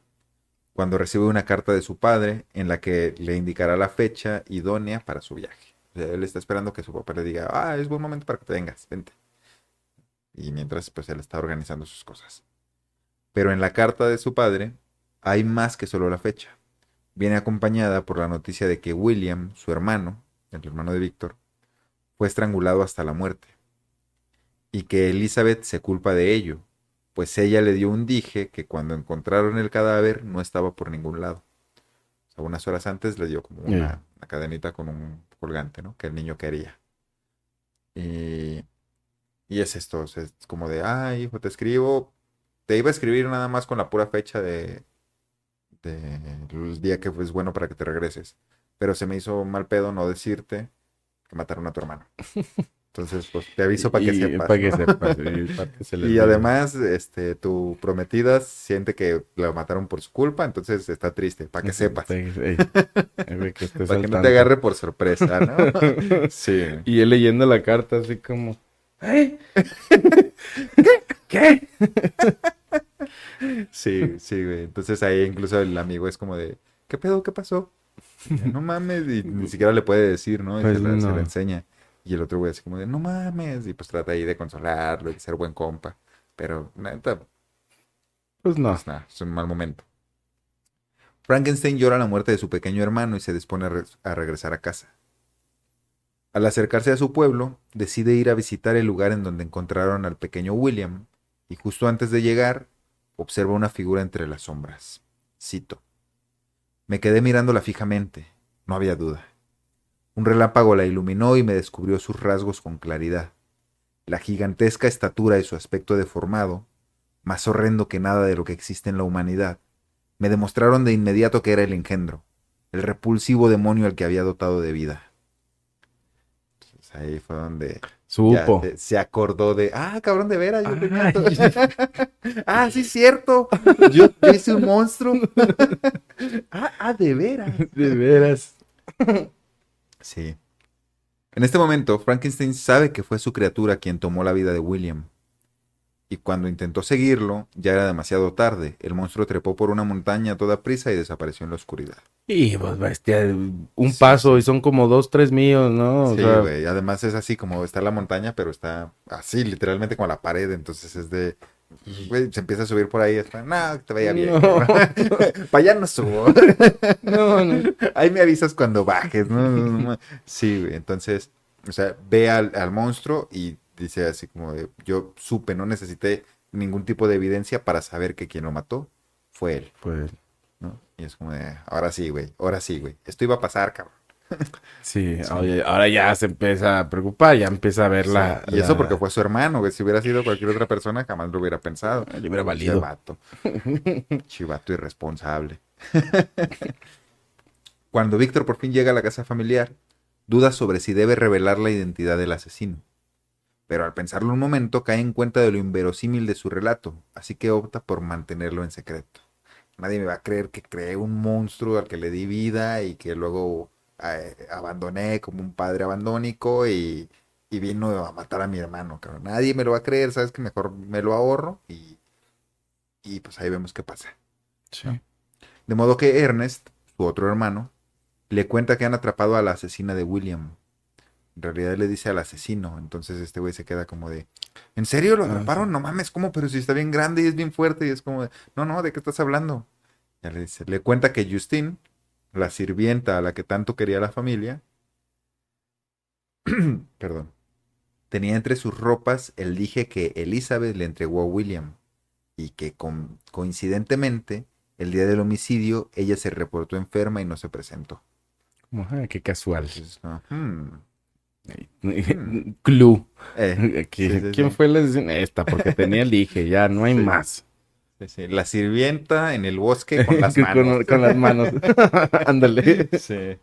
cuando recibe una carta de su padre en la que le indicará la fecha idónea para su viaje. O sea, él está esperando que su papá le diga, ah, es buen momento para que te vengas, vente. Y mientras, pues, él está organizando sus cosas. Pero en la carta de su padre hay más que solo la fecha. Viene acompañada por la noticia de que William, su hermano, el hermano de Víctor, fue estrangulado hasta la muerte, y que Elizabeth se culpa de ello, pues ella le dio un dije que cuando encontraron el cadáver no estaba por ningún lado. O sea, unas horas antes le dio como Eh, una cadenita con un colgante, ¿no? Que el niño quería. Y, y es esto, o sea, es como de, ay, hijo, te escribo. Te iba a escribir nada más con la pura fecha del día que es bueno para que te regreses. Pero se me hizo mal pedo no decirte que mataron a tu hermano. Entonces, pues te aviso para que y sepas, para que ¿no? sepas, y para que se le Y olvide. además, tu prometida siente que la mataron por su culpa, entonces está triste, para que sepas. Ve que estés Para al que no te tanto. agarre por sorpresa, ¿no? Sí. Y él leyendo la carta así como, ¿eh? ¿Qué? Sí, sí, güey. Entonces ahí incluso el amigo es como de, ¿qué pedo? ¿Qué pasó? Y ya, no mames, y ni siquiera le puede decir, ¿no? Y Pues se la no. enseña. Y el otro güey así como de, no mames, y pues trata ahí de consolarlo y de ser buen compa. Pero, neta, Pues no. Pues nada, es un mal momento. Frankenstein llora la muerte de su pequeño hermano y se dispone a regresar a casa. Al acercarse a su pueblo, decide ir a visitar el lugar en donde encontraron al pequeño William, y justo antes de llegar, observa una figura entre las sombras. Cito: "Me quedé mirándola fijamente, no había duda. Un relámpago la iluminó y me descubrió sus rasgos con claridad. La gigantesca estatura y su aspecto deformado, más horrendo que nada de lo que existe en la humanidad, me demostraron de inmediato que era el engendro, el repulsivo demonio al que había dotado de vida". Entonces ahí fue donde ya Supo. se acordó de, cabrón, de veras, yo tenía Ay, todo. Sí, cierto, yo hice un monstruo. De veras. de veras. Sí. En este momento, Frankenstein sabe que fue su criatura quien tomó la vida de William. Y cuando intentó seguirlo, ya era demasiado tarde. El monstruo trepó por una montaña a toda prisa y desapareció en la oscuridad. Y pues bestia, un Sí, paso sí. y son como 2, 3 míos, ¿no? O Sí, sea, güey. Además es así como está la montaña, pero está así, literalmente como la pared. Entonces es de, güey, se empieza a subir por ahí. Está, no, que te vaya bien, no, cabrón. Para allá no subo. no. Ahí me avisas cuando bajes, ¿no? Sí, güey. Entonces, o sea, ve al monstruo y dice así como de, yo supe, no necesité ningún tipo de evidencia para saber que quien lo mató fue él, Pues ¿no? Y es como de, ahora sí, güey. Esto iba a pasar, cabrón. sí, Sí. oye, ahora ya se empieza a preocupar, ya empieza a ver Sí. la, Y eso porque la... fue su hermano, güey. Si hubiera sido cualquier otra persona, jamás lo hubiera pensado. Le hubiera Che valido. vato. Chivato irresponsable. Cuando Víctor por fin llega a la casa familiar, duda sobre si debe revelar la identidad del asesino. Pero al pensarlo un momento cae en cuenta de lo inverosímil de su relato, así que opta por mantenerlo en secreto. Nadie me va a creer que creé un monstruo al que le di vida y que luego abandoné como un padre abandónico y vino a matar a mi hermano, cabrón. Nadie me lo va a creer, sabes que mejor me lo ahorro y pues ahí vemos qué pasa, ¿no? Sí. De modo que Ernest, su otro hermano, le cuenta que han atrapado a la asesina de William. En realidad le dice al asesino. Entonces este güey se queda como de, ¿en serio lo Ah, sí. atraparon? No mames, ¿cómo? Pero si está bien grande y es bien fuerte. Y es como de, no, ¿de qué estás hablando? Ya le dice, le cuenta que Justine, la sirvienta a la que tanto quería la familia, perdón, tenía entre sus ropas el dije que Elizabeth le entregó a William y que coincidentemente el día del homicidio ella se reportó enferma y no se presentó. Qué casual. Entonces, Clue. sí, sí, ¿Quién sí. fue la decisión? Esta, porque tenía el dije, ya no hay Sí. más. Sí, sí. La sirvienta en el bosque con las manos. Con las manos. Ándale. Sí.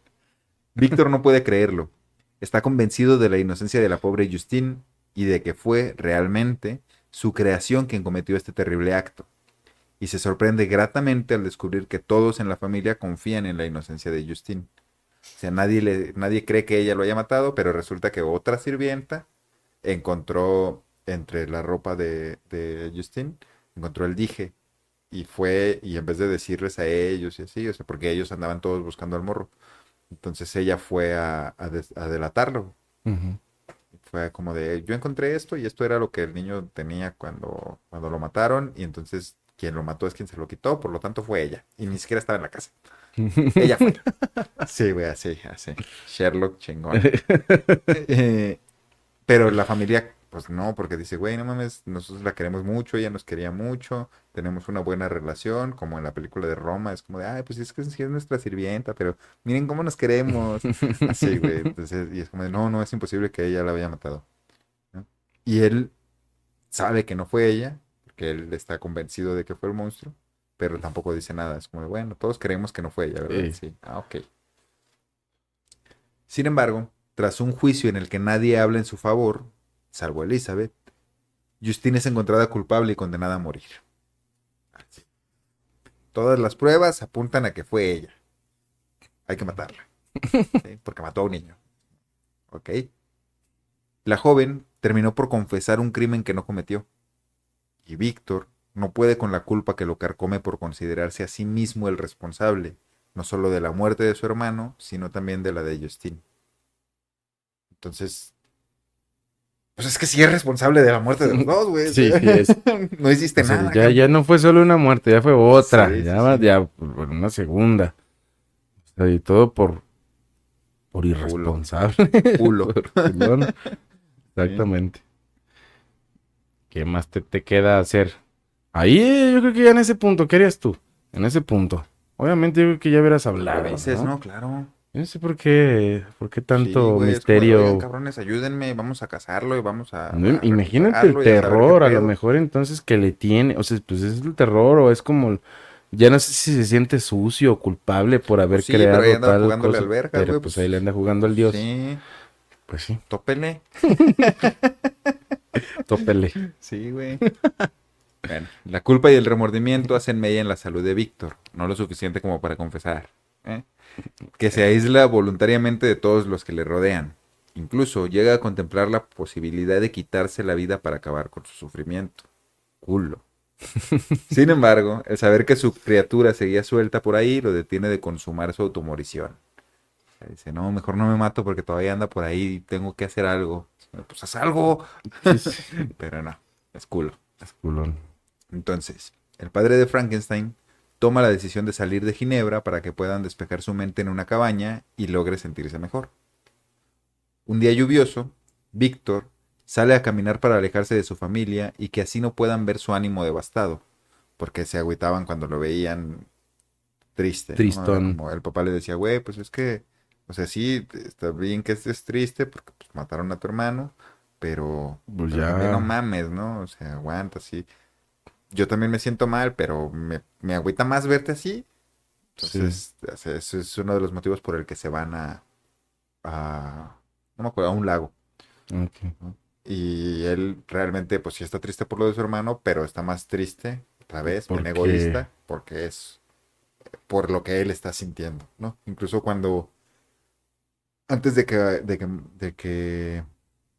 Víctor no puede creerlo. Está convencido de la inocencia de la pobre Justine y de que fue realmente su creación quien cometió este terrible acto. Y se sorprende gratamente al descubrir que todos en la familia confían en la inocencia de Justine. O sea, nadie cree que ella lo haya matado, pero resulta que otra sirvienta encontró entre la ropa de Justine, encontró el dije y fue, y en vez de decirles a ellos y así, o sea, porque ellos andaban todos buscando al morro, entonces ella fue a delatarlo. Ujú. Fue como de, yo encontré esto y esto era lo que el niño tenía cuando lo mataron y entonces quien lo mató es quien se lo quitó, por lo tanto fue ella. Y ni siquiera estaba en la casa. Ella fue. Sí, güey, así. Sherlock chingón. Eh, pero la familia, pues no, porque dice, güey, no mames, nosotros la queremos mucho, ella nos quería mucho, tenemos una buena relación, como en la película de Roma, es como de, ay, pues es que sí es nuestra sirvienta, pero miren cómo nos queremos. Así, güey. Entonces, y es como de, no, es imposible que ella la haya matado, ¿no? Y él sabe que no fue ella, porque él está convencido de que fue el monstruo, pero tampoco dice nada. Es como de, bueno, todos creemos que no fue ella, ¿verdad? Sí. Sí. Ok. Sin embargo, tras un juicio en el que nadie habla en su favor, salvo Elizabeth, Justine es encontrada culpable y condenada a morir. Así. Todas las pruebas apuntan a que fue ella. Hay que matarla, ¿sí? Porque mató a un niño. ¿Ok? La joven terminó por confesar un crimen que no cometió. Y Víctor no puede con la culpa que lo carcome por considerarse a sí mismo el responsable, no solo de la muerte de su hermano, sino también de la de Justine. Entonces, pues es que sí es responsable de la muerte de los dos, güey. O Sí, sea, sí es. no hiciste O sea, nada. ya no fue solo una muerte, ya fue otra. Sí, Ya sí, va, sí. ya por una segunda. O sea, y todo por Culo. irresponsable. Culo. Por culón. Sí. Exactamente. ¿Qué más te queda hacer? Ahí yo creo que ya en ese punto, ¿qué harías tú? En ese punto. Obviamente yo creo que ya hubieras Pues lo hablado, dices, ¿no? ¿no? Claro. Yo no sé por qué Sí, tanto güey, es como de, oigan, misterio. cabrones, ayúdenme, vamos a cazarlo y vamos No, a imagínate el recuperarlo y a saber qué terror, a lo pedo. mejor entonces que le tiene, o sea, pues es el terror o es como, ya no sé si se siente sucio o culpable por Pues haber sí, pero ahí creado andaba tal jugándole cosa, albergas, pero güey, pues ahí pues le anda jugando al dios. sí, Pues sí, tópele. tópele. Sí, güey. Bueno, la culpa y el remordimiento hacen mella en la salud de Víctor, no lo suficiente como para confesar, ¿eh? Que se aísla voluntariamente de todos los que le rodean. Incluso llega a contemplar la posibilidad de quitarse la vida para acabar con su sufrimiento. Culo. Sin embargo, el saber que su criatura seguía suelta por ahí lo detiene de consumar su automorición. O sea, dice, no, mejor no me mato porque todavía anda por ahí y tengo que hacer algo. Pues haz algo. Sí, sí. Pero no, es culo. Es culón. Entonces, el padre de Frankenstein toma la decisión de salir de Ginebra para que puedan despejar su mente en una cabaña y logre sentirse mejor. Un día lluvioso, Víctor sale a caminar para alejarse de su familia y que así no puedan ver su ánimo devastado, porque se agüitaban cuando lo veían triste, ¿no? Era Tristón. como el papá le decía, güey, pues es que, o sea, sí, está bien que estés triste porque pues, mataron a tu hermano, Pues pero también no ya. mames, ¿no? O sea, aguanta, sí. Yo también me siento mal, pero me agüita más verte así. Sí. Entonces, o sea, ese es uno de los motivos por el que se van no me acuerdo, a un lago, Ok. ¿no? Y él realmente, pues sí está triste por lo de su hermano, pero está más triste, otra vez, bien Porque. egoísta, porque es por lo que él está sintiendo, ¿no? Incluso cuando, antes de que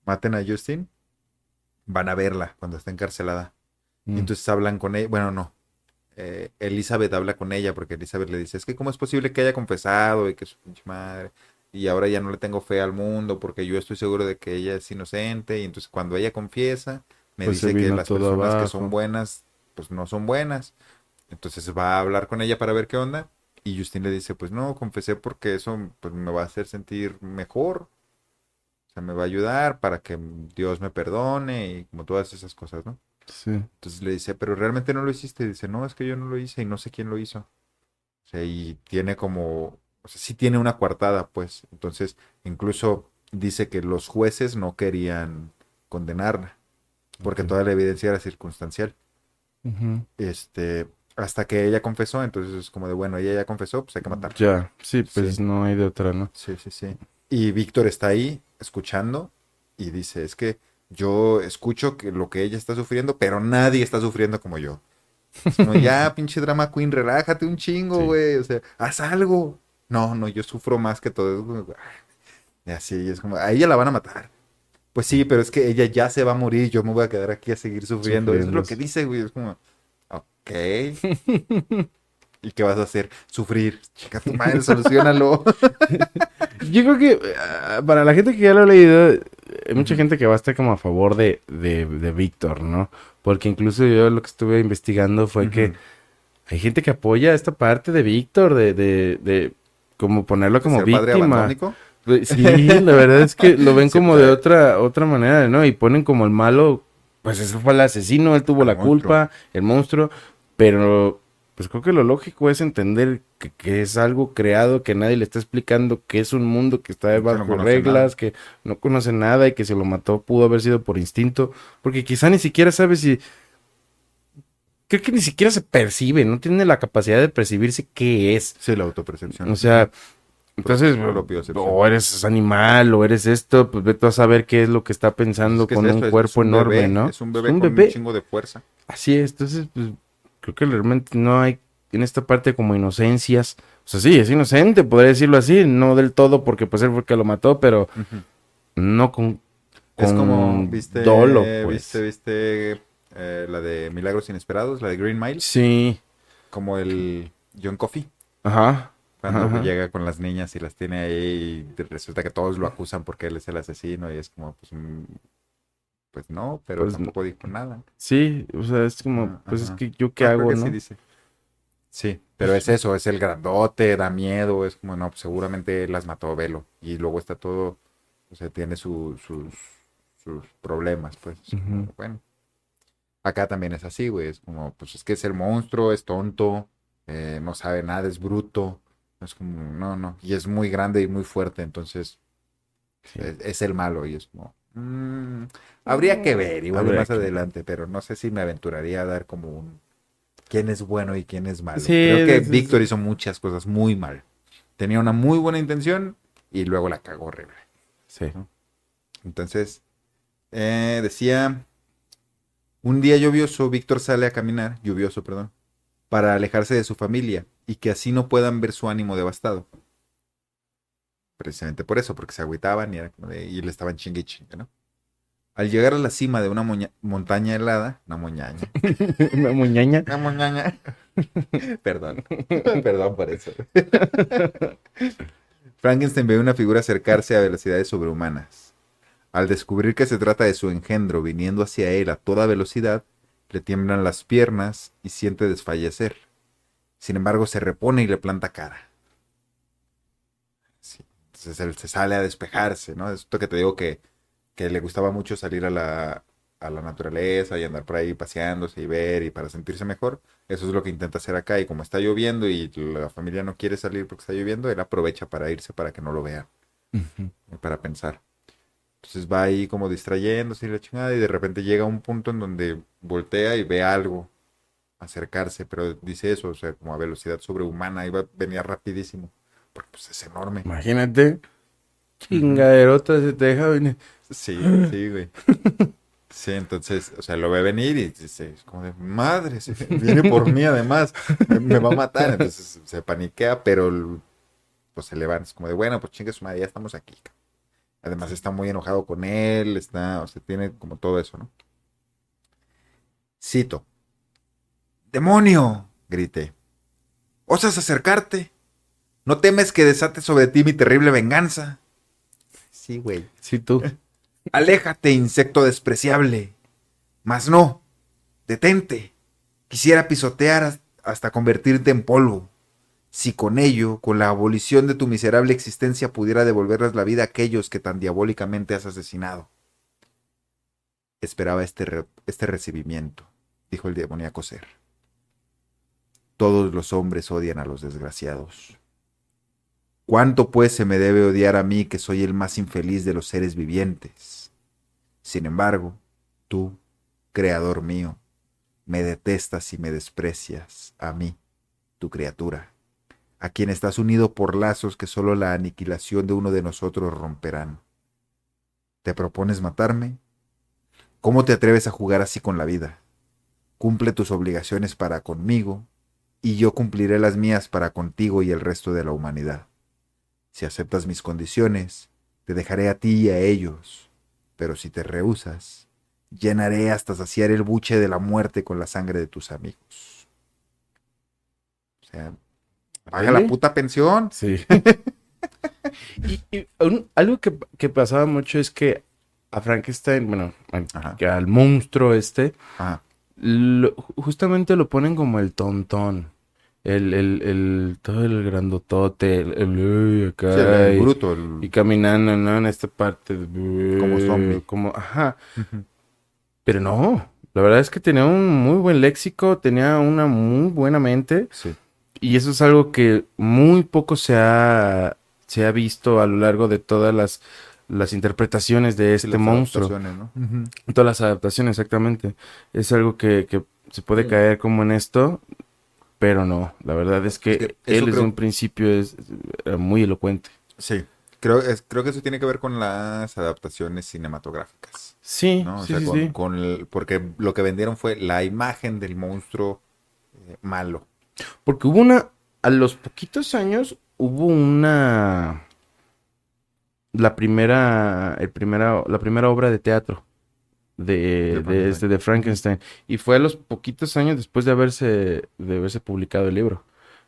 maten a Justin, van a verla cuando está encarcelada. Y mm, entonces hablan con ella, bueno, no, Elizabeth habla con ella porque Elizabeth le dice, es que cómo es posible que haya confesado y que su pinche madre, y ahora ya no le tengo fe al mundo porque yo estoy seguro de que ella es inocente, y entonces cuando ella confiesa, me pues se dice que vino las todo personas que son abajo. buenas, pues no son buenas. Entonces va a hablar con ella para ver qué onda, y Justin le dice, pues no, confesé porque eso pues, me va a hacer sentir mejor, o sea, me va a ayudar para que Dios me perdone y como todas esas cosas, ¿no? Sí. Entonces le dice, pero realmente no lo hiciste. Y dice, no, es que yo no lo hice y no sé quién lo hizo. O sea, y tiene como, o sea, sí tiene una coartada, pues. Entonces, incluso dice que los jueces no querían condenarla, Ok. porque toda la evidencia era circunstancial. Ujú. Hasta que ella confesó, entonces es como de, bueno, ella ya confesó, pues hay que matarla. Ya. Sí, Sí, pues no hay de otra, ¿no? sí, sí, sí. Y Víctor está ahí escuchando y dice, es que yo escucho que lo que ella está sufriendo, pero nadie está sufriendo como yo. Es como, ya, pinche drama queen, relájate un chingo, Sí. güey. O sea, haz algo. No, no, yo sufro más que todo. Y así, es como, a ella la van a matar. Pues sí, pero es que ella ya se va a morir, yo me voy a quedar aquí a seguir sufriendo. Eso es lo que Sufriendo. dice, güey. Es como, ok. ¿Y qué vas a hacer? Sufrir. Chica tu madre, solucionalo. Yo creo que para la gente que ya lo ha leído, hay mucha Ujú, gente que va a estar como a favor de Víctor, ¿no? Porque incluso yo lo que estuve investigando fue que ujú. hay gente que apoya esta parte de Víctor, de como ponerlo De como ser padre víctima. abandónico. Sí, la verdad es que lo ven Sí, como pues, de otra manera, ¿no? Y ponen como el malo, pues ese fue el asesino, él tuvo al la monstruo. culpa, el monstruo, pero pues creo que lo lógico es entender que es algo creado, que nadie le está explicando, que es un mundo que está Que no bajo conoce nada. reglas, que no conoce nada y que se lo mató pudo haber sido por instinto, porque quizá ni siquiera sabe si, creo que ni siquiera se percibe, no tiene la capacidad de percibirse qué es. Sí, la autopercepción. O Ujú. sea, entonces, Propiocepción. o eres animal, o eres esto, pues ve tú a saber qué es lo que está Pues es pensando que es con un eso, es cuerpo un enorme, bebé, ¿no? es un Es bebé un con un bebé. chingo de fuerza. Así es, entonces, pues, creo que realmente no hay en esta parte como inocencias. O sea, sí, es inocente, podría decirlo así, no del todo porque pues él fue el que lo mató, pero Ujú. no con, Es como, con dolo, pues. viste la de Milagros Inesperados, la de Green Mile, Sí, como el John Coffey, ajá, ajá, cuando ajá. llega con las niñas y las tiene ahí y resulta que todos lo acusan porque él es el asesino y es como, pues, Pues no, pero Pues tampoco dijo nada. sí, o sea, es como, pues es Ajá. que yo qué No, creo hago, que sí ¿no? dice. Sí, pero es eso, es el grandote, da miedo, es como, no, pues seguramente las mató Velo. Y luego está todo, o sea, tiene sus problemas, pues. Es como, Ujú. bueno, acá también es así, güey. Es como, pues es que es el monstruo, es tonto, no sabe nada, es bruto. Es como, no, no. Y es muy grande y muy fuerte, entonces Sí. es el malo. Y es como, habría que ver, igual y Habrá más que ver. adelante, pero no sé si me aventuraría a dar como un quién es bueno y quién es Sí, malo. Creo que Víctor hizo muchas cosas muy mal. Tenía una muy buena intención y luego la cagó horrible. sí. ¿No? Entonces, decía, un día lluvioso, Víctor sale a caminar, lluvioso, perdón, para alejarse de su familia y que así no puedan ver su ánimo devastado. Precisamente por eso, porque se agüitaban y, y le estaban chingue y chingue, ¿no? Al llegar a la cima de una montaña helada, una moñaña, Una muñeña. una moñaña, perdón, perdón por eso. Frankenstein ve una figura acercarse a velocidades sobrehumanas. Al descubrir que se trata de su engendro viniendo hacia él a toda velocidad, le tiemblan las piernas y siente desfallecer. Sin embargo, se repone y le planta cara. Sí. Entonces él se sale a despejarse, ¿no? Esto que te digo que le gustaba mucho salir a la naturaleza y andar por ahí paseándose y ver y para sentirse mejor. Eso es lo que intenta hacer acá. Y como está lloviendo y la familia no quiere salir porque está lloviendo, él aprovecha para irse para que no lo vean, Ujú. para pensar. Entonces va ahí como distrayéndose y la chingada y de repente llega a un punto en donde voltea y ve algo acercarse, pero dice eso, o sea, como a velocidad sobrehumana, venía rapidísimo, porque pues es enorme. Imagínate, Ujú. chingaderota se te deja venir. Sí, sí, güey. Sí, entonces, o sea, lo ve venir y dice, es como de, madre, viene por mí además, me va a matar, entonces se paniquea, pero pues se levanta, es como de, bueno, pues chingue su madre, ya estamos aquí. Además está muy enojado con él, está, o sea, tiene como todo eso, ¿no? Cito, ¡demonio! Grité. ¿Osas acercarte? ¿No temes que desate sobre ti mi terrible venganza? Sí, güey. Sí, tú. Aléjate, insecto despreciable. Mas no, detente. Quisiera pisotear hasta convertirte en polvo. Si con ello, con la abolición de tu miserable existencia, pudiera devolverles la vida a aquellos que tan diabólicamente has asesinado. Esperaba este recibimiento, dijo el demoníaco ser. Todos los hombres odian a los desgraciados. ¿Cuánto pues se me debe odiar a mí que soy el más infeliz de los seres vivientes? Sin embargo, tú, creador mío, me detestas y me desprecias, a mí, tu criatura, a quien estás unido por lazos que solo la aniquilación de uno de nosotros romperán. ¿Te propones matarme? ¿Cómo te atreves a jugar así con la vida? Cumple tus obligaciones para conmigo, y yo cumpliré las mías para contigo y el resto de la humanidad. Si aceptas mis condiciones, te dejaré a ti y a ellos, pero si te rehusas, llenaré hasta saciar el buche de la muerte con la sangre de tus amigos. O sea, paga la ¿Really? puta pensión. Sí. Algo que pasaba mucho es que a Frankenstein, bueno, Ajá, que al monstruo este, ajá. justamente lo ponen como el tontón. Todo el grandotote, uy, Sí, acá, el bruto, y caminando, ¿no? En esta parte, como zombie. como, ajá. Ujú. Pero no, la verdad es que tenía un muy buen léxico, tenía una muy buena mente, Sí, y eso es algo que muy poco se ha visto a lo largo de todas las interpretaciones de sí, este las monstruo. adaptaciones, ¿no? Ujú. Todas las adaptaciones, exactamente. Es algo que se puede Sí. caer como en esto, pero no. La verdad es Es que que él eso desde un creo, principio era muy elocuente. sí, creo que eso tiene que ver con las adaptaciones cinematográficas, Sí, ¿no? O sí, sea, sí, sí. porque lo que vendieron fue la imagen del monstruo malo. Porque a los poquitos años hubo la primera obra de teatro De Frankenstein. de Ujú. Frankenstein. Y fue a los poquitos años después de haberse publicado el libro.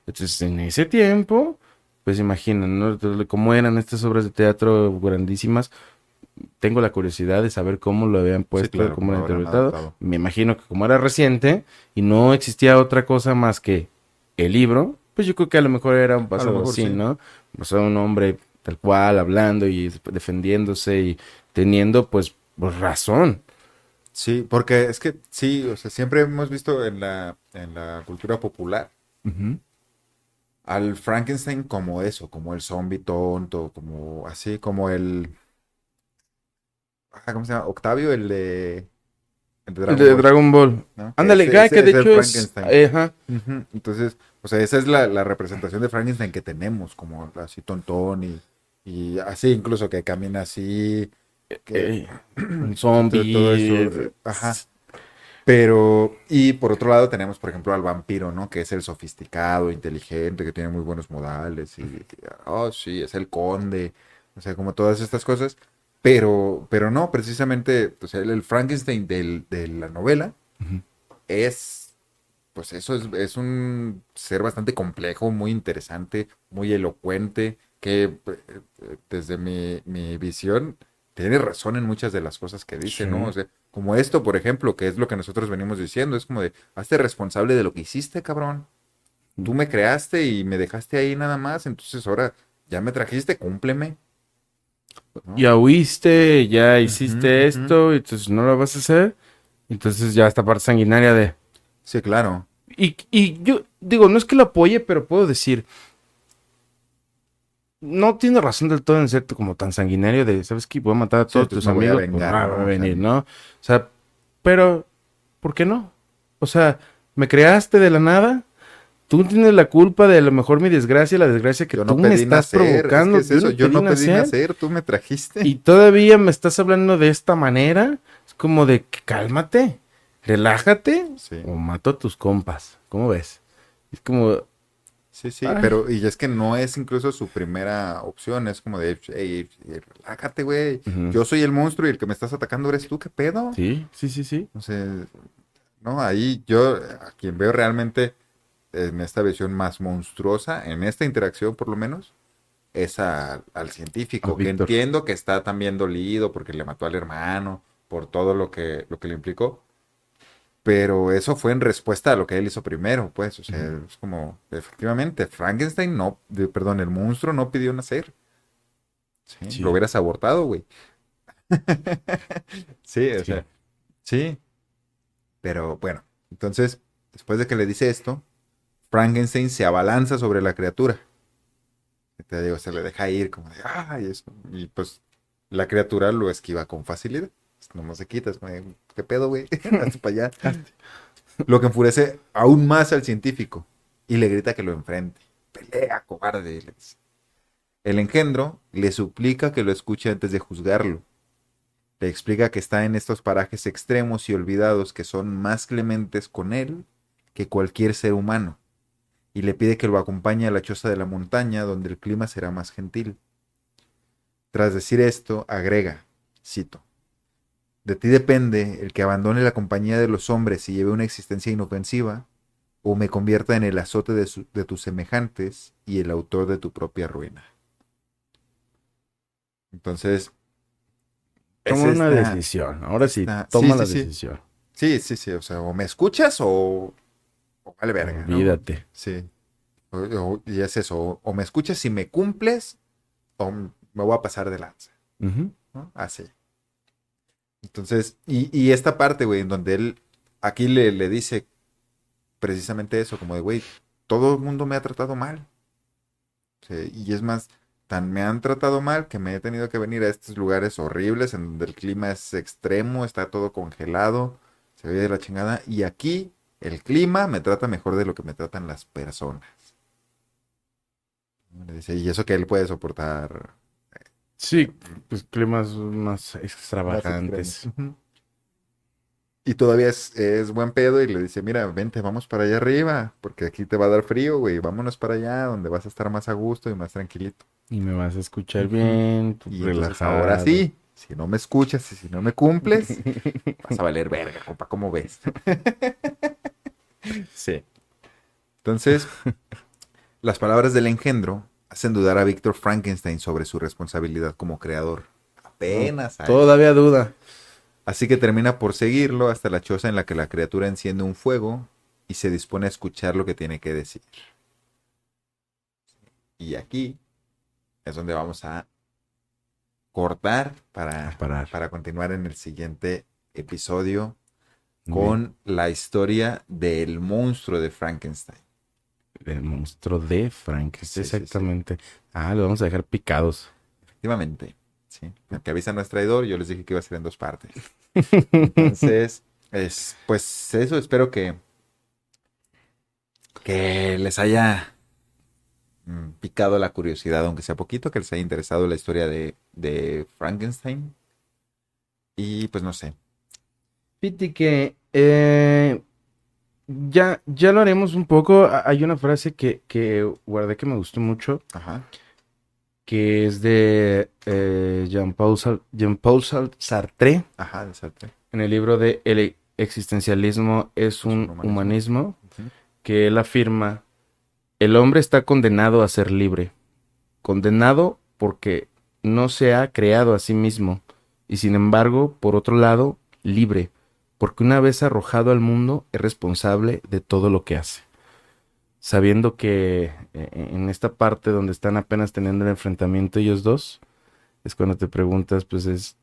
Entonces, en ese tiempo, pues imaginen, ¿no? Entonces, cómo eran estas obras de teatro grandísimas. tengo la curiosidad de saber cómo lo habían puesto, claro, cómo cómo lo lo habían habrán interpretado. adaptado. Me imagino que como era reciente y no existía otra cosa más que el libro, pues yo creo que a lo mejor era un A lo pasado mejor así, sí. ¿no? O sea, un hombre tal cual, hablando y defendiéndose y teniendo, pues razón. Sí, porque es que sí, o sea, siempre hemos visto en la cultura popular Ujú. al Frankenstein como eso, como el zombie tonto, como así, como ¿cómo se llama? Octavio, el de El Dragon de Ball, Dragon Ball. ¿no? Que Ándale, que ese de es el hecho es... Frankenstein. Ajá. Ujú. Entonces, o sea, esa es la representación de Frankenstein que tenemos, como así tontón y así, incluso que camina así, que eh, un todo eso, zombie. ajá. Pero, y por otro lado tenemos, por ejemplo, al vampiro, ¿no? Que es el sofisticado, inteligente, que tiene muy buenos modales oh, sí, es el conde, o sea, como todas estas cosas. Pero no, precisamente, o sea, el Frankenstein de la novela Ujú. es, pues eso es un ser bastante complejo, muy interesante, muy elocuente, que desde mi visión tiene razón en muchas de las cosas que dice, ¿no? O Sí. sea, como esto, por ejemplo, que es lo que nosotros venimos diciendo, es como de, hazte responsable de lo que hiciste, cabrón. Tú me creaste y me dejaste ahí nada más, entonces ahora ya me trajiste, cúmpleme, ¿no? Ya huiste, ya Ujú, hiciste ujú. esto, y entonces no lo vas a hacer. Entonces ya esta parte sanguinaria de... Sí, claro. Y yo digo, no es que lo apoye, pero puedo decir, no tiene razón del todo en ser como tan sanguinario de, ¿sabes qué? Voy a matar a Sí, todos entonces tus me voy a amigos, pues vengar, va a ¿no? O sea, venir, ¿no? O sea, pero, ¿por qué no? O sea, me creaste de la nada. Tú tienes la culpa de a lo mejor mi desgracia, la desgracia que yo tú no me pedí estás nacer, es que provocando. es Yo eso, no yo pedí no pedí nacer nacer, tú me trajiste. y todavía me estás hablando de esta manera. Es como de que cálmate, relájate Sí. o mato a tus compas. ¿Cómo ves? Es como, Sí, sí, ay, pero y es que no es incluso su primera opción, es como de, hey, relájate, güey, ujú. yo soy el monstruo y el que me estás atacando eres tú, ¿qué pedo? Sí, sí, sí, sí. O sea, no, ahí yo a quien veo realmente en esta visión más monstruosa, en esta interacción por lo menos, es al A científico, que Víctor. entiendo que está también dolido porque le mató al hermano, por todo lo que le implicó. Pero eso fue en respuesta a lo que él hizo primero, pues, o sea, Ujú. es como, efectivamente, Frankenstein no, perdón, el monstruo no pidió nacer, ¿sí? Lo Sí, hubieras abortado, güey. Sí, o sí. sea, sí, pero bueno, entonces, después de que le dice esto, Frankenstein se abalanza sobre la criatura. Te digo, se le deja ir como de, ay, eso. Y pues la criatura lo esquiva con facilidad. No se quita, es como, de, ¿qué pedo, güey? Hazte para allá. Hazte. Lo que enfurece aún más al científico y le grita que lo enfrente. Pelea, cobarde, le dice. El engendro le suplica que lo escuche antes de juzgarlo. Le explica que está en estos parajes extremos y olvidados que son más clementes con él que cualquier ser humano, y le pide que lo acompañe a la choza de la montaña donde el clima será más gentil. Tras decir esto, agrega, cito, de ti depende el que abandone la compañía de los hombres y lleve una existencia inofensiva, o me convierta en el azote de tus semejantes y el autor de tu propia ruina. Entonces, es Toma una esta, decisión. Ahora sí, sí, toma sí, la sí, decisión. sí, sí, sí, o sea, o me escuchas o vale verga, ¿no? Olvídate. Sí, y es eso, o me escuchas y me cumples, o me voy a pasar de lanza, Ujú. ¿no? Así. Entonces, y esta parte, güey, en donde él aquí le dice precisamente eso, como de, güey, todo el mundo me ha tratado mal. Sí, y es más, tan me han tratado mal que me he tenido que venir a estos lugares horribles en donde el clima es extremo, está todo congelado, se ve de la chingada. Y aquí el clima me trata mejor de lo que me tratan las personas. Le dice, y eso que él puede soportar Sí, pues climas más más extremos. extravagantes. Ujú. Y todavía es buen pedo y le dice, mira, vente, vamos para allá arriba, porque aquí te va a dar frío, güey, vámonos para allá, donde vas a estar más a gusto y más tranquilito. Y me vas a escuchar Ujú. bien, tú Y entonces ahora relajado. sí, si no me escuchas y si no me cumples, vas a valer verga, compa, ¿cómo ves? Sí. Entonces, las palabras del engendro hacen dudar a Víctor Frankenstein sobre su responsabilidad como creador. apenas ahí. Todavía duda. Así que termina por seguirlo hasta la choza en la que la criatura enciende un fuego y se dispone a escuchar lo que tiene que decir. Y aquí es donde vamos a cortar A parar. para continuar en el siguiente episodio Bien. con la historia del monstruo de Frankenstein. El monstruo de Frankenstein, Sí, sí, sí. exactamente. Ah, lo vamos a dejar picados. Efectivamente, sí. El que avisa no es traidor, yo les dije que iba a ser en 2 partes. Entonces, pues eso, espero que les haya picado la curiosidad, aunque sea poquito, que les haya interesado la historia de Frankenstein. Y pues no sé. Fíjate que ya lo haremos un poco. Hay una frase que guardé que me gustó mucho, Ajá, que es de Jean-Paul Sartre, ajá, de Sartre. en el libro de El existencialismo es un humanismo, Ujú. que él afirma: el hombre está condenado a ser libre, condenado porque no se ha creado a sí mismo, y sin embargo, por otro lado, libre, porque una vez arrojado al mundo es responsable de todo lo que hace. Sabiendo que en esta parte donde están apenas teniendo el enfrentamiento ellos dos, es cuando te preguntas, pues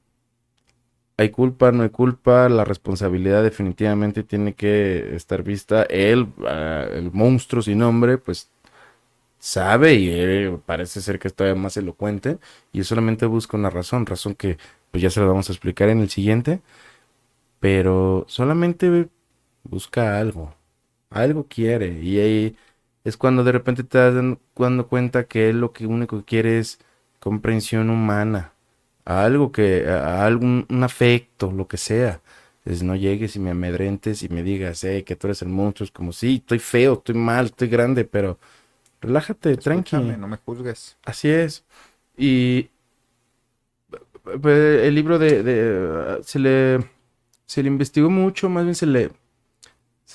¿hay culpa, no hay culpa? La responsabilidad definitivamente tiene que estar vista. Él, el monstruo sin nombre, pues sabe y parece ser que es todavía más elocuente y solamente busca una razón, razón que pues ya se la vamos a explicar en el siguiente, pero solamente busca algo quiere y ahí es cuando de repente te das dando cuenta que él lo que único que quiere es comprensión humana, a algún un afecto, lo que sea. Es no llegues y me amedrentes y me digas, que tú eres el monstruo, es como, sí, estoy feo, estoy mal, estoy grande, pero relájate, Escúchame, tranqui. no me juzgues. Así es. Y el libro se le investigó mucho, más bien se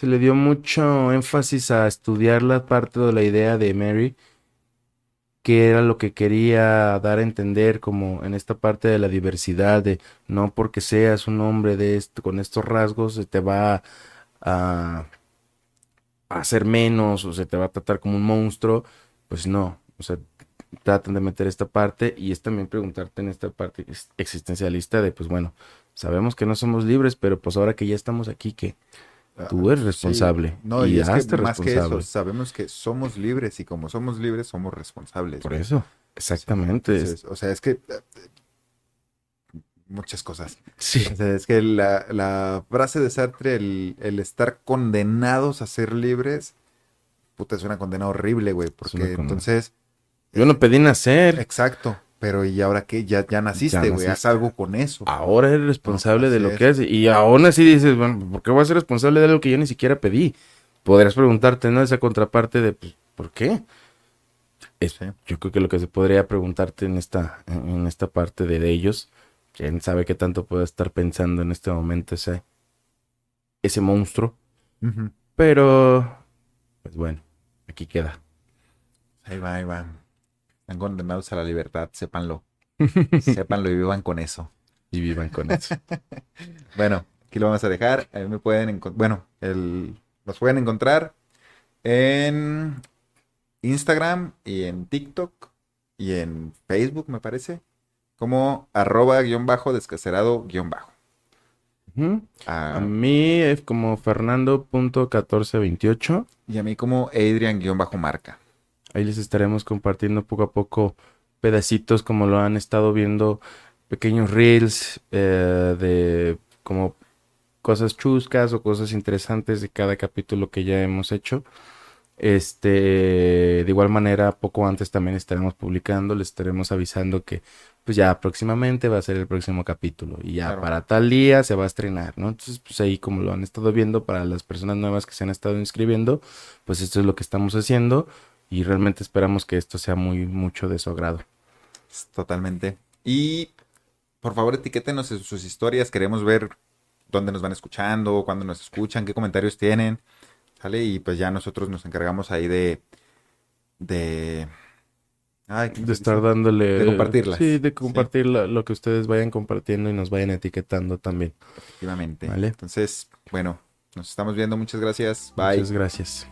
le dio mucho énfasis a estudiar la parte de la idea de Mary, que era lo que quería dar a entender como en esta parte de la diversidad, de no porque seas un hombre de esto, con estos rasgos, se te va a hacer menos o se te va a tratar como un monstruo, pues no, o sea, tratan de meter esta parte y es también preguntarte en esta parte existencialista de, pues bueno, sabemos que no somos libres, pero pues ahora que ya estamos aquí, que tú eres Sí, responsable no, y y es que hazte más que eso, responsable. sabemos que somos libres y como somos libres, somos responsables, Por güey. eso, Sí, exactamente. entonces, o sea, es que muchas cosas. Sí, O sea, es que la frase de Sartre, el estar condenados a ser libres, puta, es una condena horrible, güey, es una porque condena. entonces, Yo no pedí nacer, exacto, pero ¿y ahora qué? Ya ya naciste, güey, haz naciste. algo con eso, Ahora eres ¿no? responsable de Así lo que es. haces. Y aún así dices, bueno, ¿por qué voy a ser responsable de algo que yo ni siquiera pedí? Podrías preguntarte, ¿no? Esa contraparte de, pues, ¿por qué? Sí. Yo creo que lo que se podría preguntarte en esta parte de ellos, quién sabe qué tanto puede estar pensando en este momento ese monstruo. Ujú. Pero, pues bueno, aquí queda. Ahí va, ahí va. Están condenados a la libertad, sépanlo. Sépanlo y vivan con eso. Y vivan con eso. Bueno, aquí lo vamos a dejar. A mí me pueden bueno, los pueden encontrar en Instagram y en TikTok y en Facebook, me parece, como @_descacerado_. Ujú. A Ah, mí es como Fernando.1428. y a mí como Adrian_marca. Ahí les estaremos compartiendo poco a poco pedacitos como lo han estado viendo, pequeños reels de como cosas chuscas o cosas interesantes de cada capítulo que ya hemos hecho. De igual manera, poco antes también estaremos publicando, les estaremos avisando que pues ya próximamente va a ser el próximo capítulo y ya Claro. para tal día se va a estrenar, ¿no? Entonces, pues ahí como lo han estado viendo para las personas nuevas que se han estado inscribiendo, pues esto es lo que estamos haciendo y realmente esperamos que esto sea muy mucho de su agrado. Totalmente. Y por favor, etiquétenos en sus historias. Queremos ver dónde nos van escuchando, cuándo nos escuchan, qué comentarios tienen. ¿Sale? Y pues ya nosotros nos encargamos ahí de Ay, qué de estar bendición. dándole... De compartirlas. Sí, de compartir lo que ustedes vayan compartiendo y nos vayan etiquetando también. Efectivamente. ¿Vale? Entonces, bueno, nos estamos viendo. Muchas gracias. Bye. Muchas gracias.